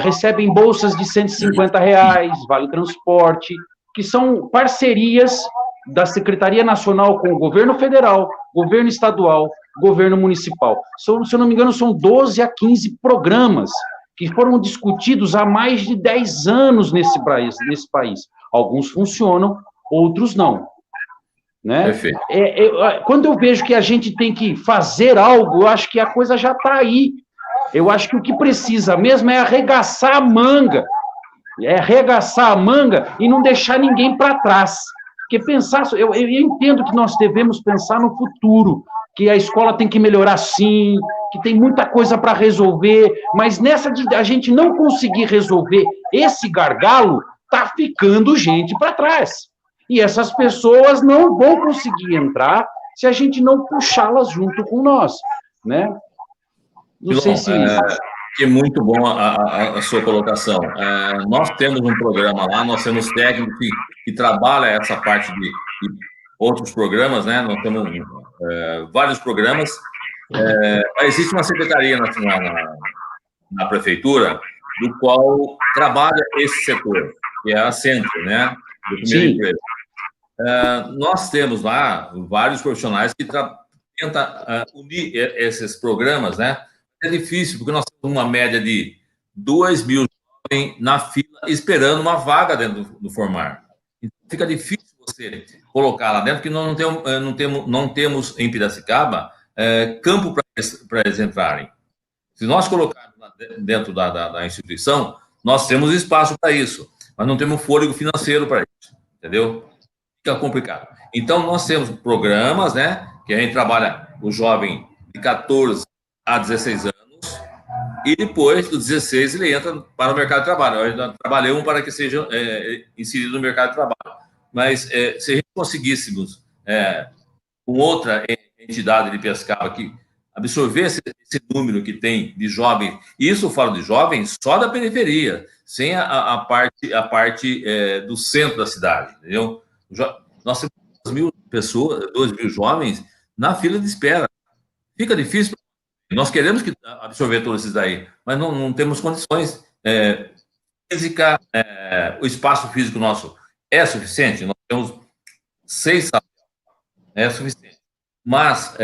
Recebem bolsas de R$150, vale transporte, que são parcerias da Secretaria Nacional com o governo federal, governo estadual, governo municipal. Se eu não me engano, são 12 a 15 programas que foram discutidos há mais de 10 anos nesse país. Alguns funcionam, outros não. Né? Perfeito. Quando eu vejo que a gente tem que fazer algo, eu acho que a coisa já está aí. Eu acho que o que precisa mesmo é arregaçar a manga. E não deixar ninguém para trás. Porque eu entendo que nós devemos pensar no futuro, que a escola tem que melhorar sim, que tem muita coisa para resolver, mas nessa de a gente não conseguir resolver esse gargalo, está ficando gente para trás. E essas pessoas não vão conseguir entrar se a gente não puxá-las junto com nós, né? Não sei se... É muito bom a sua colocação. Nós temos um programa lá, nós temos técnicos que trabalham essa parte de outros programas, né? Nós temos vários programas. Existe uma secretaria na prefeitura do qual trabalha esse setor, que é a Centro, né? Do primeiro emprego. Nós temos lá vários profissionais que tentam unir esses programas, né? É difícil, porque nós temos uma média de 2.000 jovens na fila esperando uma vaga dentro do Formar. Então, fica difícil você colocar lá dentro, porque nós não temos em Piracicaba campo para eles entrarem. Se nós colocarmos dentro da instituição, nós temos espaço para isso, mas não temos fôlego financeiro para isso, entendeu? Fica complicado. Então, nós temos programas, né, que a gente trabalha o jovem de 14 a 16 anos, e depois, dos 16, ele entra para o mercado de trabalho. Nós trabalhamos para que seja inserido no mercado de trabalho. Mas, se a gente conseguíssemos, com outra entidade de Piracicaba que absorvesse esse número que tem de jovens, e isso eu falo de jovens só da periferia, sem a parte do centro da cidade, entendeu? Nós temos 2.000 pessoas, 2.000 jovens na fila de espera. Fica difícil. Nós queremos absorver todos esses daí, mas não temos condições. Física, o espaço físico nosso é suficiente. Nós temos 6 salas, é suficiente. Mas,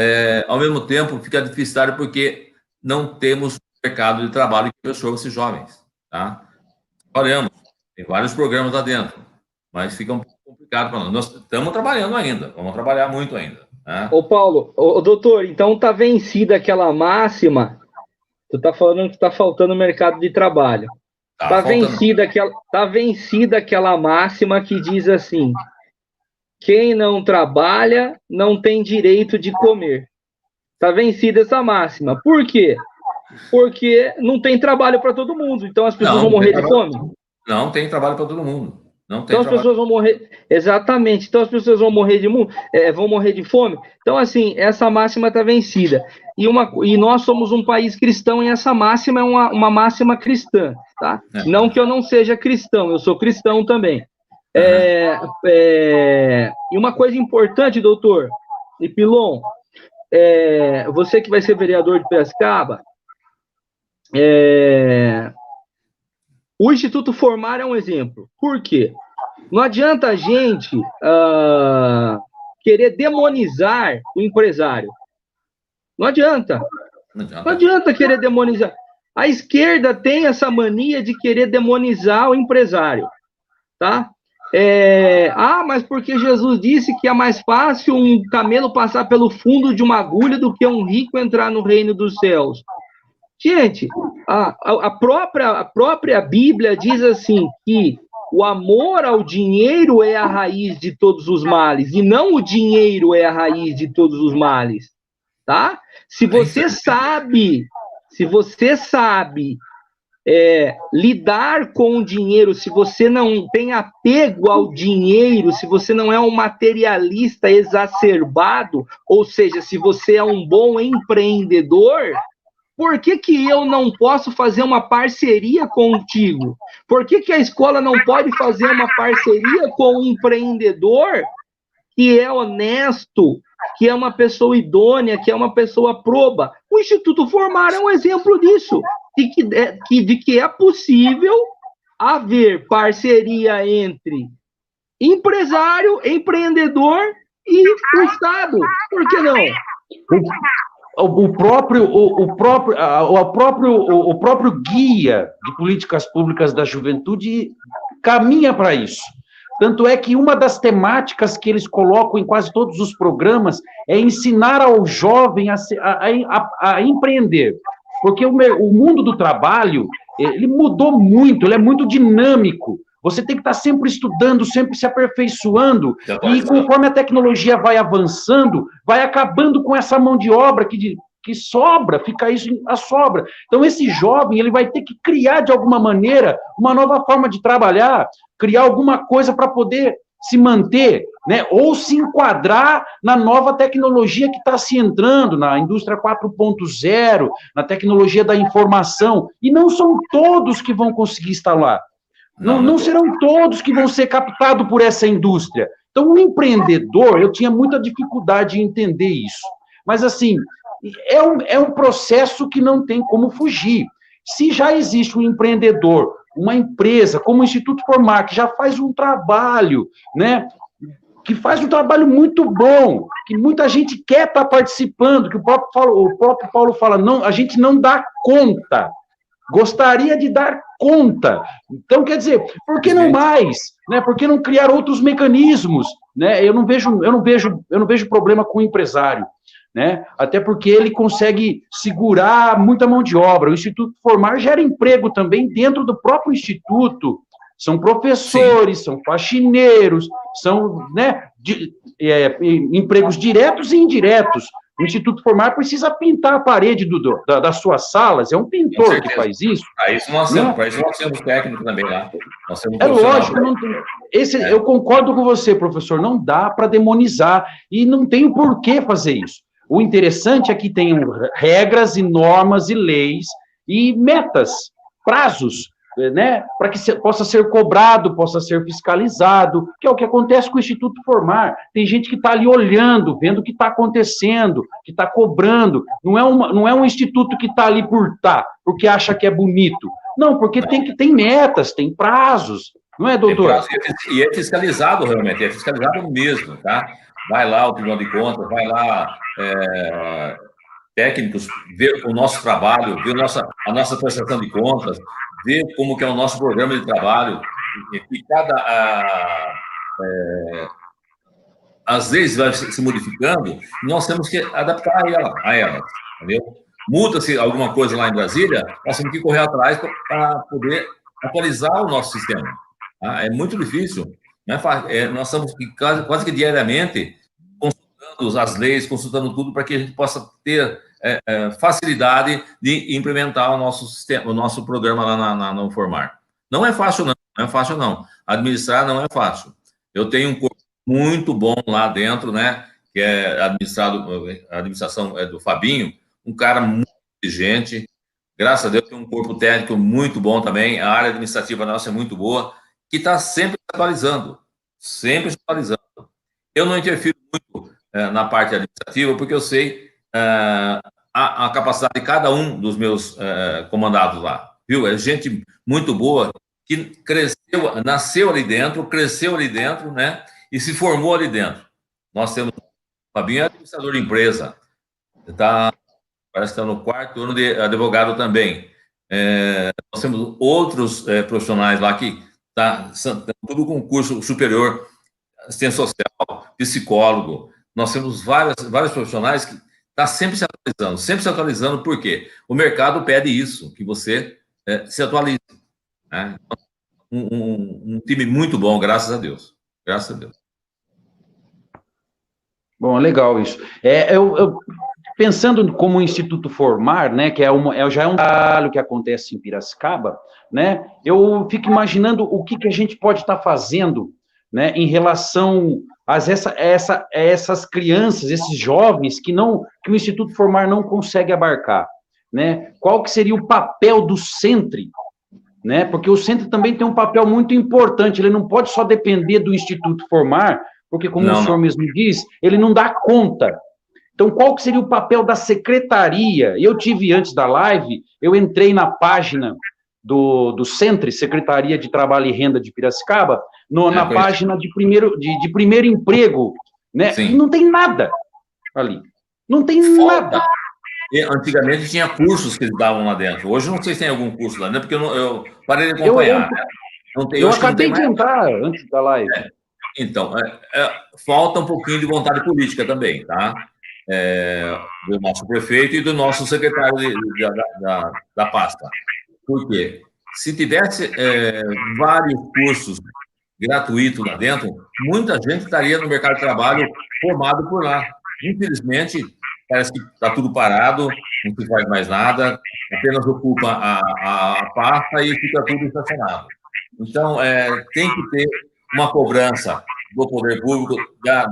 ao mesmo tempo, fica deficitário porque não temos mercado de trabalho que absorva esses jovens. Tá? Trabalhamos, tem vários programas lá dentro, mas fica um pouco complicado para nós. Nós estamos trabalhando ainda, vamos trabalhar muito ainda. Ô Paulo, doutor, então tá vencida aquela máxima, tu tá falando que tá faltando mercado de trabalho. Tá vencida aquela máxima que diz assim, quem não trabalha não tem direito de comer. Tá vencida essa máxima. Por quê? Porque não tem trabalho para todo mundo, então as pessoas vão morrer de fome. Não tem trabalho para todo mundo. Não tem então as pessoas vão morrer, exatamente, então as pessoas vão morrer de fome. Então, assim, essa máxima está vencida. E nós somos um país cristão, e essa máxima é uma máxima cristã, tá? Não que eu não seja cristão, eu sou cristão também. E uma coisa importante, doutor e Pilon, você que vai ser vereador de Piracicaba, o Instituto Formar é um exemplo. Por quê? Não adianta a gente querer demonizar o empresário. Não adianta. Não adianta querer demonizar. A esquerda tem essa mania de querer demonizar o empresário, tá? Mas porque Jesus disse que é mais fácil um camelo passar pelo fundo de uma agulha do que um rico entrar no reino dos céus. Gente, a própria Bíblia diz assim que o amor ao dinheiro é a raiz de todos os males, e não o dinheiro é a raiz de todos os males, tá? Se você sabe lidar com o dinheiro, se você não tem apego ao dinheiro, se você não é um materialista exacerbado, ou seja, se você é um bom empreendedor, por que eu não posso fazer uma parceria contigo? Por que a escola não pode fazer uma parceria com um empreendedor que é honesto, que é uma pessoa idônea, que é uma pessoa proba? O Instituto Formar é um exemplo disso, de que é possível haver parceria entre empresário, empreendedor e o Estado. Por que não? O próprio guia de políticas públicas da juventude caminha para isso. Tanto é que uma das temáticas que eles colocam em quase todos os programas é ensinar ao jovem a empreender. Porque o mundo do trabalho, ele mudou muito, ele é muito dinâmico. Você tem que estar sempre estudando, sempre se aperfeiçoando, e conforme a tecnologia vai avançando, vai acabando com essa mão de obra que sobra, fica isso a sobra. Então, esse jovem, ele vai ter que criar, de alguma maneira, uma nova forma de trabalhar, criar alguma coisa para poder se manter, né? Ou se enquadrar na nova tecnologia que está se entrando, na indústria 4.0, na tecnologia da informação, e não são todos que vão conseguir estar lá. Não serão todos que vão ser captados por essa indústria. Então, o empreendedor, eu tinha muita dificuldade em entender isso. Mas, assim, é um processo que não tem como fugir. Se já existe um empreendedor, uma empresa, como o Instituto Formar, que já faz um trabalho, né, que faz um trabalho muito bom, que muita gente quer estar participando, que o próprio Paulo fala, não, a gente não dá conta. Gostaria de dar conta. Então, quer dizer, por que não mais? Né? Por que não criar outros mecanismos? Né? Eu não vejo problema com o empresário, né? Até porque ele consegue segurar muita mão de obra. O Instituto Formar gera emprego também dentro do próprio instituto. São professores, Sim. São faxineiros, são, né, empregos diretos e indiretos. O Instituto Formar precisa pintar a parede das suas salas, é um pintor que faz isso. Para isso nós temos técnico também lá. É lógico, eu concordo com você, professor, não dá para demonizar e não tem por que fazer isso. O interessante é que tem regras e normas e leis e metas, prazos, né, para que possa ser cobrado, possa ser fiscalizado, que é o que acontece com o Instituto Formar. Tem gente que está ali olhando, vendo o que está acontecendo, que está cobrando. Não é um instituto que está ali porque acha que é bonito. Não, porque tem metas, tem prazos. Não é, doutor? E é fiscalizado, realmente, é fiscalizado mesmo, tá? Vai lá o Tribunal de Contas, vai lá técnicos, ver o nosso trabalho, ver a nossa prestação de contas, ver como que é o nosso programa de trabalho, e as leis vão se modificando, nós temos que adaptar a elas, entendeu? Muda-se alguma coisa lá em Brasília, nós temos que correr atrás para poder atualizar o nosso sistema. Tá? É muito difícil, né? Nós estamos quase que diariamente consultando as leis, consultando tudo para que a gente possa ter facilidade de implementar o nosso sistema, o nosso programa lá no Formar. Não é fácil, não. administrar não é fácil. Eu tenho um corpo muito bom lá dentro, né? Que é a administração é do Fabinho, um cara muito inteligente. Graças a Deus tem um corpo técnico muito bom também. A área administrativa nossa é muito boa, que está sempre se atualizando, sempre se atualizando. Eu não interfiro muito na parte administrativa, porque eu sei a capacidade de cada um dos meus comandados lá, viu? É gente muito boa, que cresceu, nasceu ali dentro, cresceu ali dentro, né? E se formou ali dentro. Nós temos... O Fabinho é administrador de empresa, parece que está no 4º ano de advogado também. Nós temos outros profissionais lá que estão tudo com curso superior, assistente social, psicólogo. Nós temos vários profissionais que estão sempre se atualizando, por quê? O mercado pede isso, que você se atualize. Né? Um time muito bom, graças a Deus. Graças a Deus. Bom, legal isso. Eu pensando como o Instituto Formar, né, que já é um trabalho que acontece em Piracicaba, né, eu fico imaginando o que a gente pode estar fazendo, né, em relação a essas crianças, esses jovens que o Instituto Formar não consegue abarcar, né? Qual que seria o papel do Centre, né? Porque o Centre também tem um papel muito importante, ele não pode só depender do Instituto Formar, porque, como o senhor mesmo diz, ele não dá conta. Então, qual que seria o papel da secretaria? Eu tive, antes da live, eu entrei na página do Centre, Secretaria de Trabalho e Renda de Piracicaba, na página de primeiro emprego, né? E não tem nada ali. Não tem nada. Antigamente tinha cursos que eles davam lá dentro. Hoje não sei se tem algum curso lá, né? Porque eu parei de acompanhar. Eu acabei de entrar antes da live. Então, falta um pouquinho de vontade política também, tá? Do nosso prefeito e do nosso secretário da pasta. Por quê? Se tivesse vários cursos gratuitos lá dentro, muita gente estaria no mercado de trabalho formado por lá. Infelizmente, parece que está tudo parado, não se faz mais nada, apenas ocupa a pasta e fica tudo estacionado. Então, tem que ter uma cobrança do poder público, da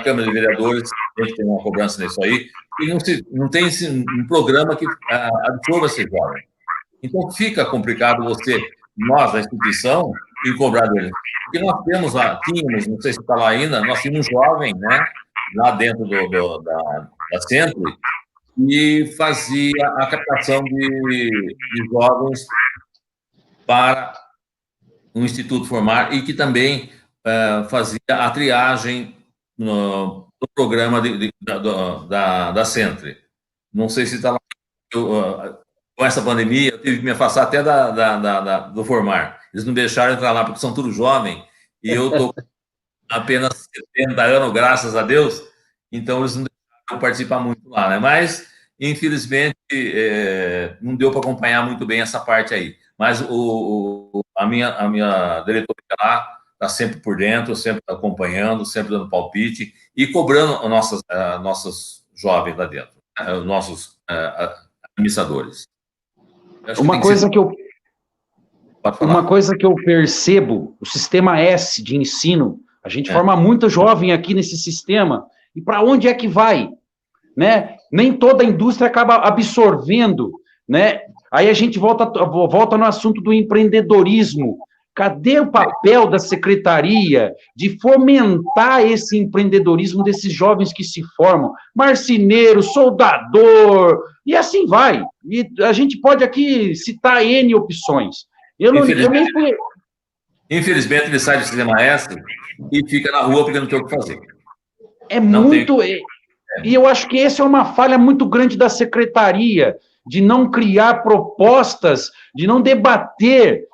Câmara de Vereadores, tem que ter uma cobrança nisso aí, e não tem um programa que absorva esse jovem. Então, fica complicado nós, da instituição, ir cobrar dele. Porque nós tínhamos, não sei se está lá ainda, nós tínhamos um jovem, né, lá dentro da Centro, e fazia a captação de jovens para o Instituto Formar, e que também fazia a triagem no programa da Centro. Não sei se está lá. Com essa pandemia, eu tive que me afastar até do Formar. Eles não deixaram entrar lá, porque são tudo jovem, e eu estou com apenas 70 anos, graças a Deus, então eles não deixaram eu participar muito lá, né? Mas, infelizmente, não deu para acompanhar muito bem essa parte aí. Mas a minha diretoria lá está sempre por dentro, sempre acompanhando, sempre dando palpite e cobrando nossos jovens lá dentro, os nossos administradores. Uma coisa que eu percebo, o sistema S de ensino, a gente forma muito jovem aqui nesse sistema, e para onde é que vai? Né? Nem toda a indústria acaba absorvendo, né? Aí a gente volta no assunto do empreendedorismo. Cadê o papel da secretaria de fomentar esse empreendedorismo desses jovens que se formam? Marceneiro, soldador, e assim vai. E a gente pode aqui citar N opções. Infelizmente, ele sai do sistema S e fica na rua porque não tem o que fazer. E eu acho que essa é uma falha muito grande da secretaria, de não criar propostas, de não debater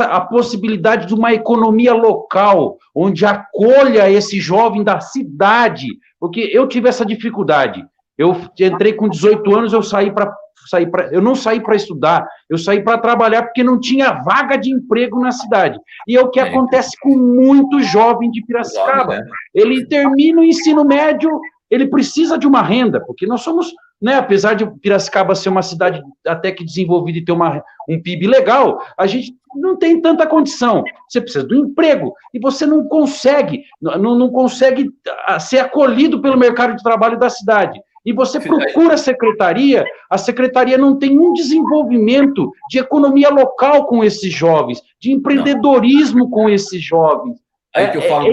a possibilidade de uma economia local, onde acolha esse jovem da cidade, porque eu tive essa dificuldade. Eu entrei com 18 anos, eu não saí para estudar, eu saí para trabalhar porque não tinha vaga de emprego na cidade. E é o que acontece com muito jovem de Piracicaba. Ele termina o ensino médio, ele precisa de uma renda, porque nós somos né? Apesar de Piracicaba ser uma cidade até que desenvolvida e ter um PIB legal, a gente não tem tanta condição. Você precisa do emprego e você não consegue ser acolhido pelo mercado de trabalho da cidade. E você procura a secretaria não tem um desenvolvimento de economia local com esses jovens, de empreendedorismo com esses jovens. Aí que eu falo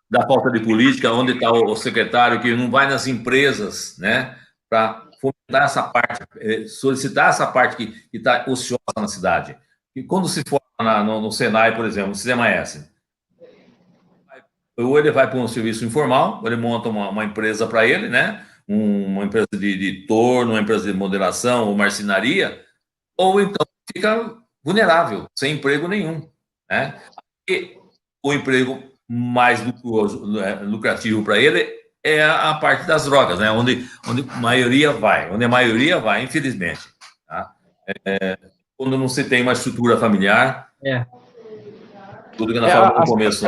da falta de política, onde está o secretário que não vai nas empresas, né, para fomentar essa parte, solicitar essa parte que está ociosa na cidade. E quando se for no Senai, por exemplo, no Sistema S, ou ele vai para um serviço informal, ou ele monta uma empresa para ele, né, uma empresa de torno, uma empresa de moderação ou marcenaria, ou então fica vulnerável, sem emprego nenhum, né? E o emprego mais lucrativo para ele é a parte das drogas, né? Onde a maioria vai, infelizmente. Tá? Quando não se tem uma estrutura familiar, tudo que nós falamos no começo,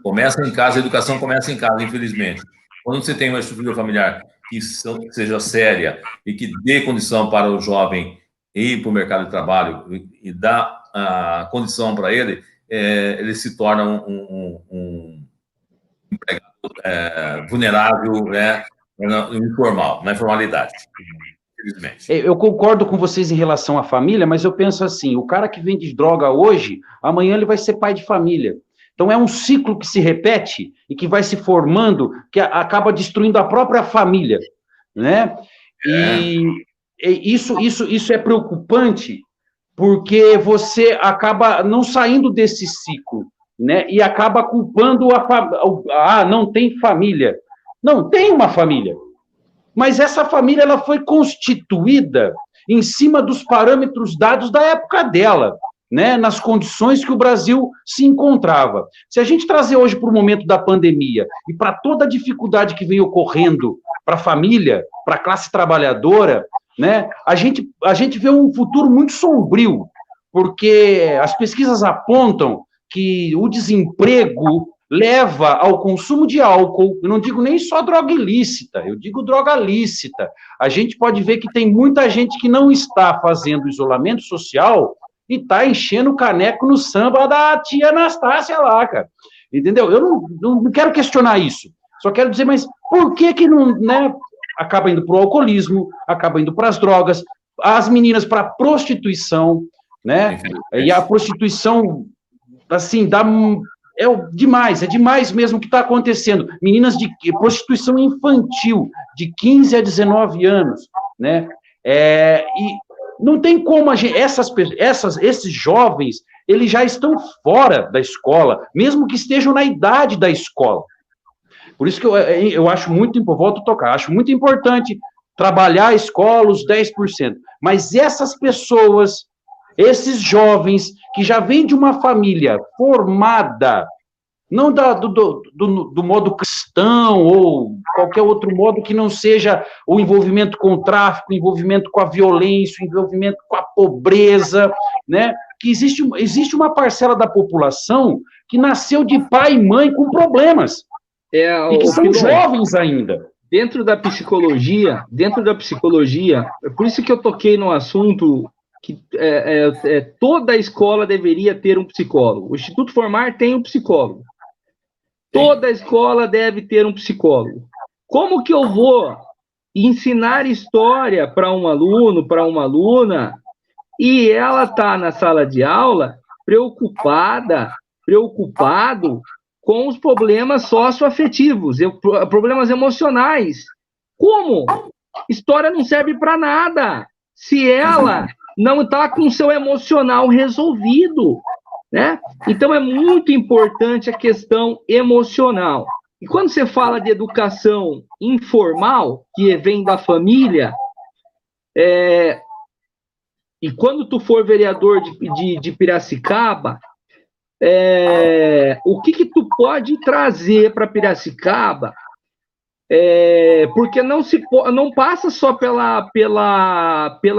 começa em casa, a educação começa em casa, infelizmente. Quando você tem uma estrutura familiar que seja séria e que dê condição para o jovem ir para o mercado de trabalho e dá a condição para ele, ele se torna um empregado vulnerável, né, no informal, na informalidade, infelizmente. Eu concordo com vocês em relação à família, mas eu penso assim, o cara que vende droga hoje, amanhã ele vai ser pai de família. Então é um ciclo que se repete e que vai se formando, que acaba destruindo a própria família, né? E isso é preocupante, porque você acaba não saindo desse ciclo, né? E acaba culpando não tem família. Não, tem uma família. Mas essa família ela foi constituída em cima dos parâmetros dados da época dela, né, nas condições que o Brasil se encontrava. Se a gente trazer hoje para o momento da pandemia e para toda a dificuldade que vem ocorrendo para a família, para a classe trabalhadora, né, a gente vê um futuro muito sombrio, porque as pesquisas apontam que o desemprego leva ao consumo de álcool, eu não digo nem só droga ilícita, eu digo droga lícita. A gente pode ver que tem muita gente que não está fazendo isolamento social e está enchendo o caneco no samba da tia Anastácia lá, cara. Entendeu? Eu não quero questionar isso. Só quero dizer, mas por que não, né, acaba indo para o alcoolismo, acaba indo para as drogas, as meninas para a prostituição, né? E a prostituição, assim, é demais mesmo o que está acontecendo. Meninas de prostituição infantil, de 15 a 19 anos, né? E não tem como esses jovens, eles já estão fora da escola, mesmo que estejam na idade da escola. Por isso que eu acho acho muito importante trabalhar a escola, os 10%. Mas essas pessoas, esses jovens que já vêm de uma família formada, não do modo cristão ou qualquer outro modo que não seja o envolvimento com o tráfico, o envolvimento com a violência, o envolvimento com a pobreza, né? Que existe uma parcela da população que nasceu de pai e mãe com problemas, e que são jovens ainda. Dentro da psicologia, é por isso que eu toquei no assunto que toda escola deveria ter um psicólogo. O Instituto Formar tem um psicólogo. Toda escola deve ter um psicólogo. Como que eu vou ensinar história para um aluno, para uma aluna, e ela está na sala de aula preocupado com os problemas socioafetivos, problemas emocionais? Como? História não serve para nada se ela não está com o seu emocional resolvido, né? Então, é muito importante a questão emocional. E quando você fala de educação informal, que vem da família, e quando tu for vereador de Piracicaba, o que tu pode trazer para Piracicaba? Porque não passa só pela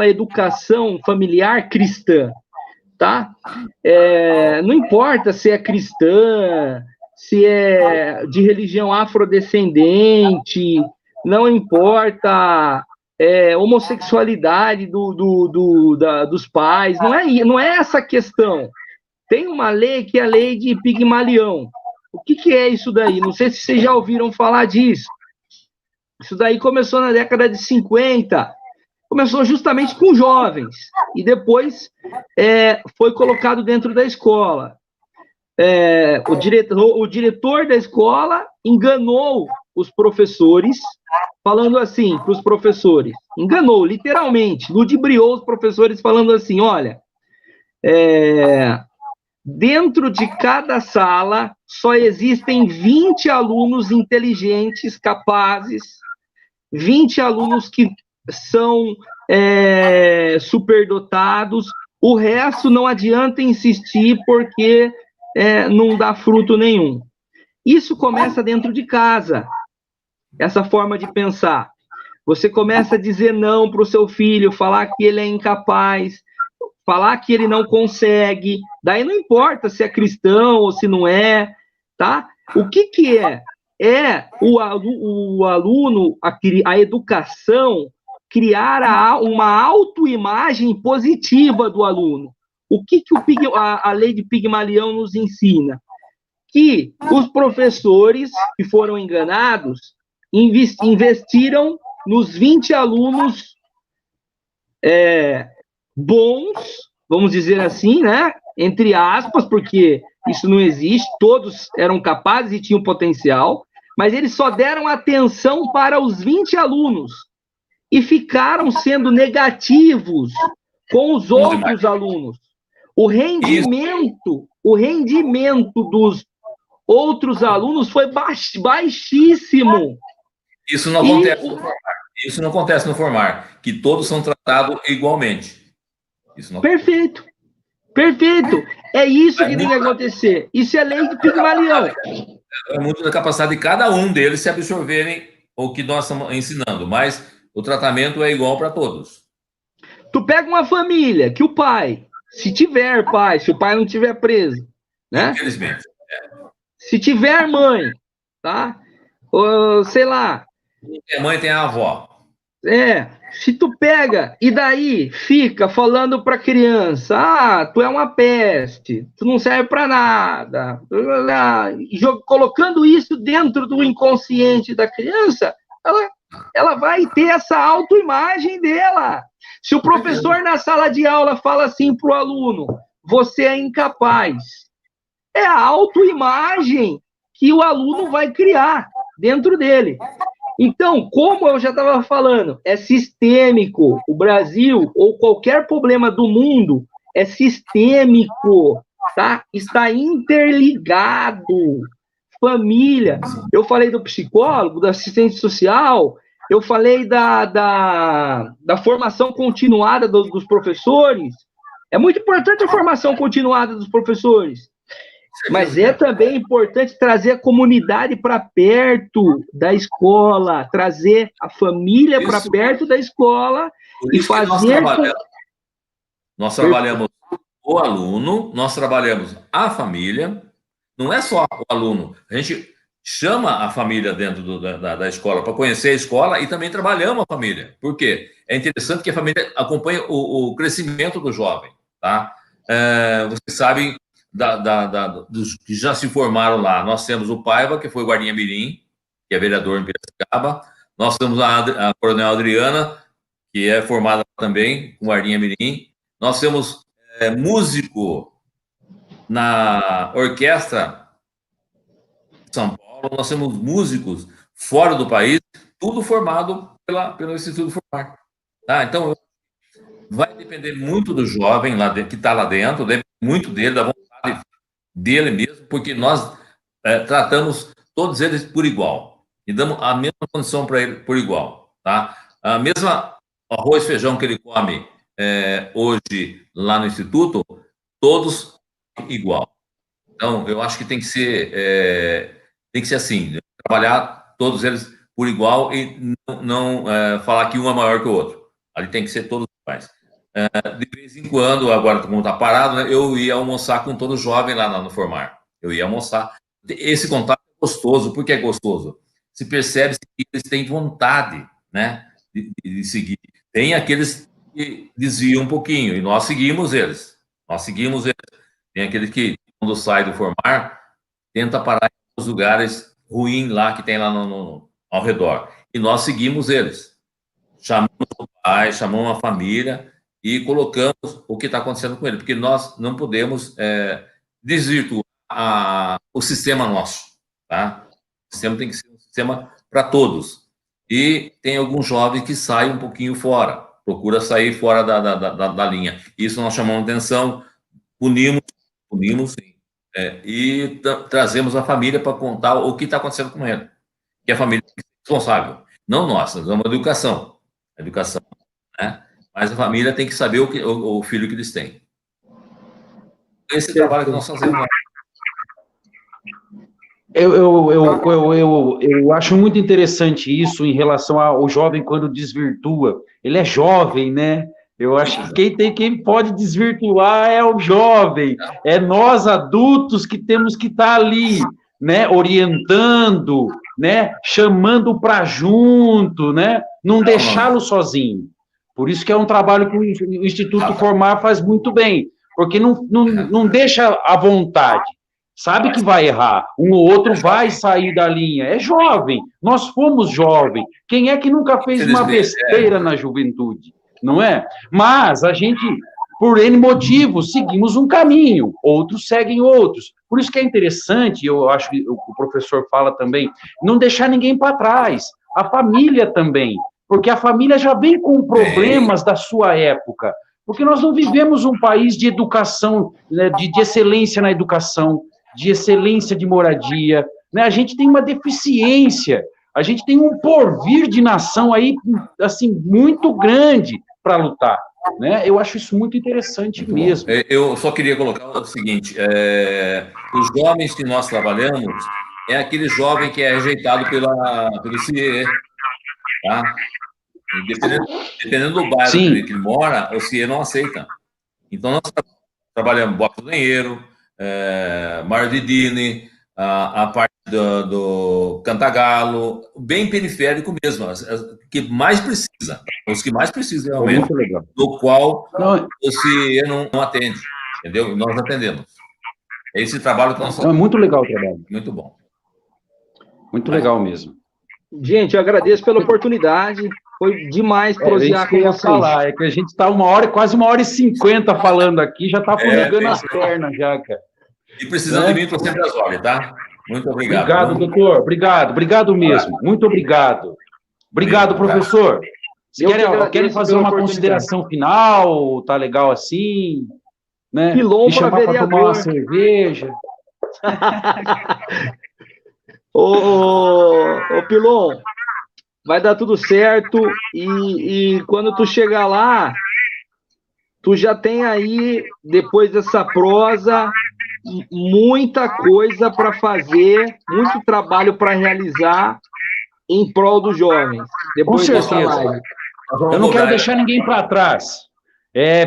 educação familiar cristã, tá? Não importa se é cristã, se é de religião afrodescendente, não importa homossexualidade dos pais, não é essa a questão. Tem uma lei que é a lei de Pigmalião. O que é isso daí? Não sei se vocês já ouviram falar disso. Isso daí começou na década de 50, começou justamente com jovens, e depois foi colocado dentro da escola. O diretor da escola enganou os professores, falando assim para os professores, enganou, literalmente, ludibriou os professores, falando assim, olha, dentro de cada sala só existem 20 alunos inteligentes, capazes, 20 alunos que são superdotados, o resto não adianta insistir porque não dá fruto nenhum. Isso começa dentro de casa, essa forma de pensar. Você começa a dizer não para o seu filho, falar que ele é incapaz, falar que ele não consegue, daí não importa se é cristão ou se não é, tá? O que é? É o aluno, a educação, criar uma autoimagem positiva do aluno. O que a lei de Pigmalião nos ensina? Que os professores que foram enganados investiram nos 20 alunos bons, vamos dizer assim, né? Entre aspas, porque isso não existe, todos eram capazes e tinham potencial, mas eles só deram atenção para os 20 alunos e ficaram sendo negativos com os outros alunos. O rendimento dos outros alunos foi baixíssimo. Isso não acontece no formar. Isso não acontece no formar, que todos são tratados igualmente. Isso não... Perfeito. É isso que tem que acontecer. Isso é lei de Pigmalião. É muito da capacidade de cada um deles se absorverem o que nós estamos ensinando, mas o tratamento é igual para todos. Tu pega uma família que o pai, se tiver pai, se o pai não tiver preso, né? Infelizmente. Se tiver mãe, tá? Ou, sei lá. A mãe tem a avó. Se tu pega e daí fica falando para a criança, tu é uma peste, tu não serve para nada, colocando isso dentro do inconsciente da criança, ela vai ter essa autoimagem dela. Se o professor na sala de aula fala assim para o aluno, você é incapaz, é a autoimagem que o aluno vai criar dentro dele. Então, como eu já estava falando, é sistêmico. O Brasil, ou qualquer problema do mundo, é sistêmico, tá? Está interligado. Família. Eu falei do psicólogo, do assistente social, eu falei da formação continuada dos professores. É muito importante a formação continuada dos professores. Mas é também importante trazer a comunidade para perto da escola, trazer a família para perto da escola e fazer... Nós trabalhamos o aluno, nós trabalhamos a família, não é só o aluno, a gente chama a família dentro da escola para conhecer a escola e também trabalhamos a família. Por quê? É interessante que a família acompanhe o crescimento do jovem, tá? Vocês sabem... dos que já se formaram lá, nós temos o Paiva, que foi guardinha mirim, que é vereador em Piracicaba, nós temos a Coronel Adriana, que é formada também com guardinha mirim, nós temos músico na orquestra de São Paulo, nós temos músicos fora do país, tudo formado pelo Instituto Formar. Tá? Então, vai depender muito do jovem que está lá dentro, depende muito dele, da vontade dele mesmo, porque nós tratamos todos eles por igual e damos a mesma condição para ele por igual, tá? A mesma arroz e feijão que ele come hoje lá no Instituto, todos igual. Então, eu acho que tem que ser assim, trabalhar todos eles por igual e não falar que um é maior que o outro. Ali tem que ser todos iguais. De vez em quando, agora como está parado, né, eu ia almoçar com todo jovem lá no Formar. Eu ia almoçar. Esse contato é gostoso. Por que é gostoso? se percebe que eles têm vontade, né, de seguir. Tem aqueles que desviam um pouquinho, e nós seguimos eles. Tem aqueles que, quando sai do formar, tenta parar em os lugares ruins lá, que tem lá ao redor. E nós seguimos eles. Chamamos o pai, chamamos a família e colocamos o que está acontecendo com ele, porque nós não podemos desvirtuar o sistema nosso, tá? O sistema tem que ser um sistema para todos. E tem alguns jovens que saem um pouquinho fora, procura sair fora da linha. Isso nós chamamos atenção, punimos sim, e trazemos a família para contar o que está acontecendo com ele. Que a família é responsável. Não nós damos educação, né? Mas a família tem que saber o filho que eles têm. Esse é o trabalho que nós fazemos. Eu acho muito interessante isso em relação ao jovem quando desvirtua. Ele é jovem, né? Eu acho que quem pode desvirtuar é o jovem. É nós, adultos, que temos que estar ali, né? Orientando, né? Chamando para junto, né? Não deixá-lo sozinho. Por isso que é um trabalho que o Instituto Formar faz muito bem, porque não deixa à vontade. Sabe que vai errar, um ou outro vai sair da linha, é jovem, nós fomos jovens, quem é que nunca fez uma besteira na juventude, não é? Mas a gente, por N motivos, seguimos um caminho, outros seguem outros, por isso que é interessante, eu acho que o professor fala também, não deixar ninguém para trás, a família também, porque a família já vem com problemas da sua época, porque nós não vivemos um país de educação, né, de excelência na educação, de excelência de moradia, né? A gente tem uma deficiência, a gente tem um porvir de nação aí, assim, muito grande para lutar, né? Eu acho isso muito interessante muito mesmo. Bom. Eu só queria colocar o seguinte, os jovens que nós trabalhamos é aquele jovem que é rejeitado pelo CIE, tá? Dependendo do bairro que ele mora, o CIE não aceita. Então, nós trabalhamos Boca do Dinheiro, Mário de Dini, a parte do Cantagalo, bem periférico mesmo, que mais precisa, os que mais precisam realmente, do qual o CIE não atende, entendeu? Nós atendemos. É esse trabalho que nós fazemos. É muito legal o trabalho. Muito bom. Muito legal mesmo. Gente, eu agradeço pela oportunidade. Foi demais prosear com vocês. É que a gente está quase 1h50 falando aqui, já está formigando as pernas já, cara. E precisando de mim, estou sempre às ordens, tá? Muito obrigado. Obrigado, doutor. Obrigado mesmo. Muito obrigado. Obrigado, professor. Querem fazer uma consideração final? Tá legal assim? Né? Pilon para chamar para tomar uma vereador. cerveja. Ô, Pilon, vai dar tudo certo e quando tu chegar lá, tu já tem aí, depois dessa prosa, muita coisa para fazer, muito trabalho para realizar em prol dos jovens. Depois dessa live. Eu não quero deixar ninguém para trás.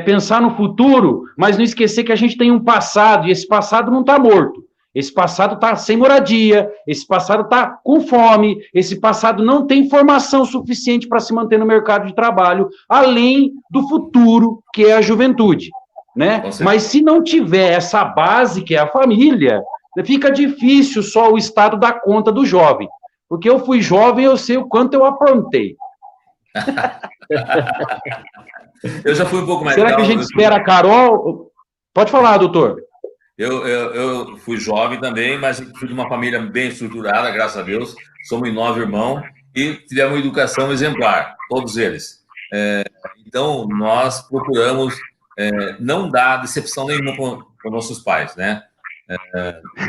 Pensar no futuro, mas não esquecer que a gente tem um passado, e esse passado não está morto. Esse passado está sem moradia, esse passado está com fome, esse passado não tem formação suficiente para se manter no mercado de trabalho, além do futuro, que é a juventude, né? Mas se não tiver essa base, que é a família, fica difícil só o Estado dar conta do jovem. Porque eu fui jovem, eu sei o quanto eu aprontei. Eu já fui um pouco mais... Será que a gente espera a Carol? Pode falar, doutor. Eu fui jovem também, mas fui de uma família bem estruturada, graças a Deus. Somos 9 irmãos e tivemos uma educação exemplar, todos eles. Então, nós procuramos não dar decepção nenhuma para nossos pais, né?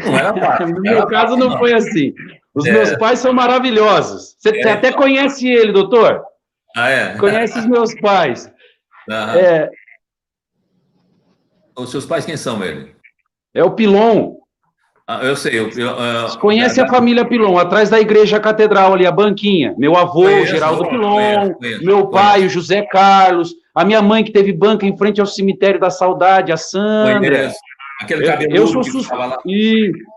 Não era fácil. No meu caso, não foi assim. Os meus pais são maravilhosos. Você até conhece ele, doutor? Ah, é? Conhece os meus pais. Os seus pais, quem são, ele? É o Pilon. Eu sei. Você conhece a família Pilon, atrás da igreja catedral ali, a banquinha. Meu avô, Geraldo Pilon, meu pai, o José Carlos, a minha mãe que teve banca em frente ao cemitério da Saudade, a Sandra. Aquele cabeludo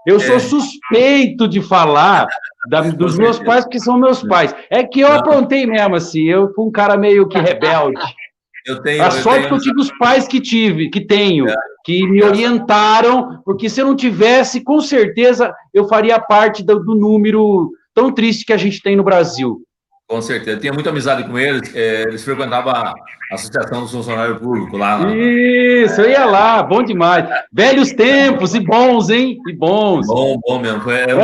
eu sou suspeito de falar, dos meus pais, porque são meus pais. É que eu aprontei mesmo, assim, eu fui um cara meio que rebelde. A sorte que eu tive os pais que tenho, que me orientaram, porque se eu não tivesse, com certeza, eu faria parte do número tão triste que a gente tem no Brasil. Com certeza. Eu tinha muita amizade com eles. Eles frequentavam a Associação dos Funcionários Públicos lá. Isso, eu ia lá, bom demais. Velhos tempos e bons, hein? E bons. Bom mesmo. É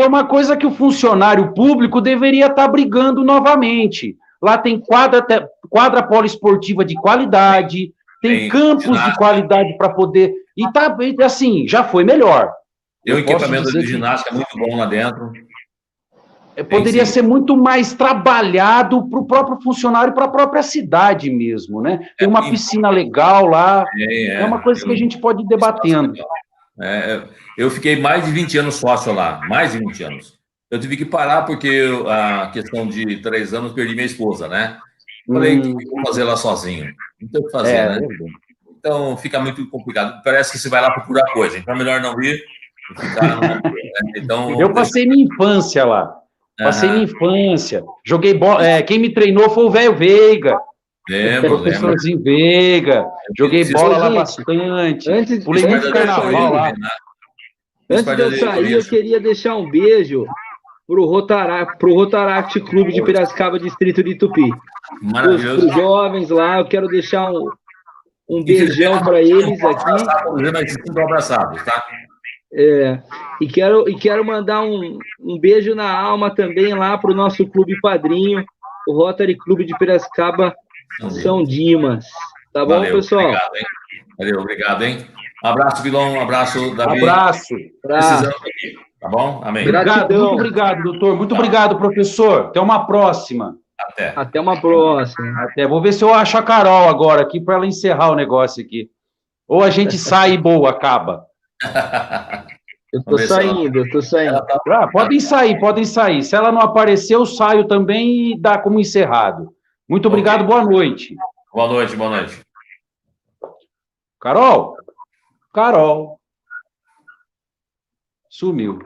uma coisa que o funcionário público deveria estar brigando novamente. Lá tem quadra poliesportiva de qualidade, tem campos de qualidade para poder... E tá, assim, já foi melhor. Tem um equipamento de ginástica muito bom lá dentro. Poderia ser muito mais trabalhado para o próprio funcionário, para a própria cidade mesmo, né? Tem uma piscina legal lá, é uma coisa que a gente pode ir debatendo. Eu fiquei mais de 20 anos sócio lá, mais de 20 anos. Eu tive que parar porque a questão de 3 anos perdi minha esposa, né? Falei, o que eu vou fazer lá sozinho? Não tem o que fazer, né? Então fica muito complicado. Parece que você vai lá procurar coisa, então é melhor não ir e ficar numa... Então, eu passei minha infância lá. Passei minha infância. Joguei bola. Quem me treinou foi o velho Veiga. Professorzinho Veiga. Joguei bola lá bastante. Pulei muito carnaval lá. Antes de eu sair, eu queria deixar um beijo pro Rotaract Clube de Piracicaba, distrito de Tupi. Maravilhoso. Os jovens lá, eu quero deixar um beijão para eles aqui. Mas estão abraçados, tá? E quero mandar um beijo na alma também lá para o nosso clube padrinho, o Rotary Clube de Piracicaba, São Dimas. Tá bom, pessoal? Obrigado, hein? Valeu, obrigado, hein? Abraço, Vilão, abraço, Davi. Abraço. Precisamos aqui, tá bom? Amém. Obrigado, muito obrigado, doutor. Muito obrigado, professor. Até uma próxima. Até uma próxima. Vou ver se eu acho a Carol agora aqui para ela encerrar o negócio aqui. Ou a gente sai e boa, acaba. Eu tô saindo. Podem sair. Se ela não aparecer, eu saio também e dá como encerrado. Muito obrigado, boa noite. Boa noite. Carol. Sumiu.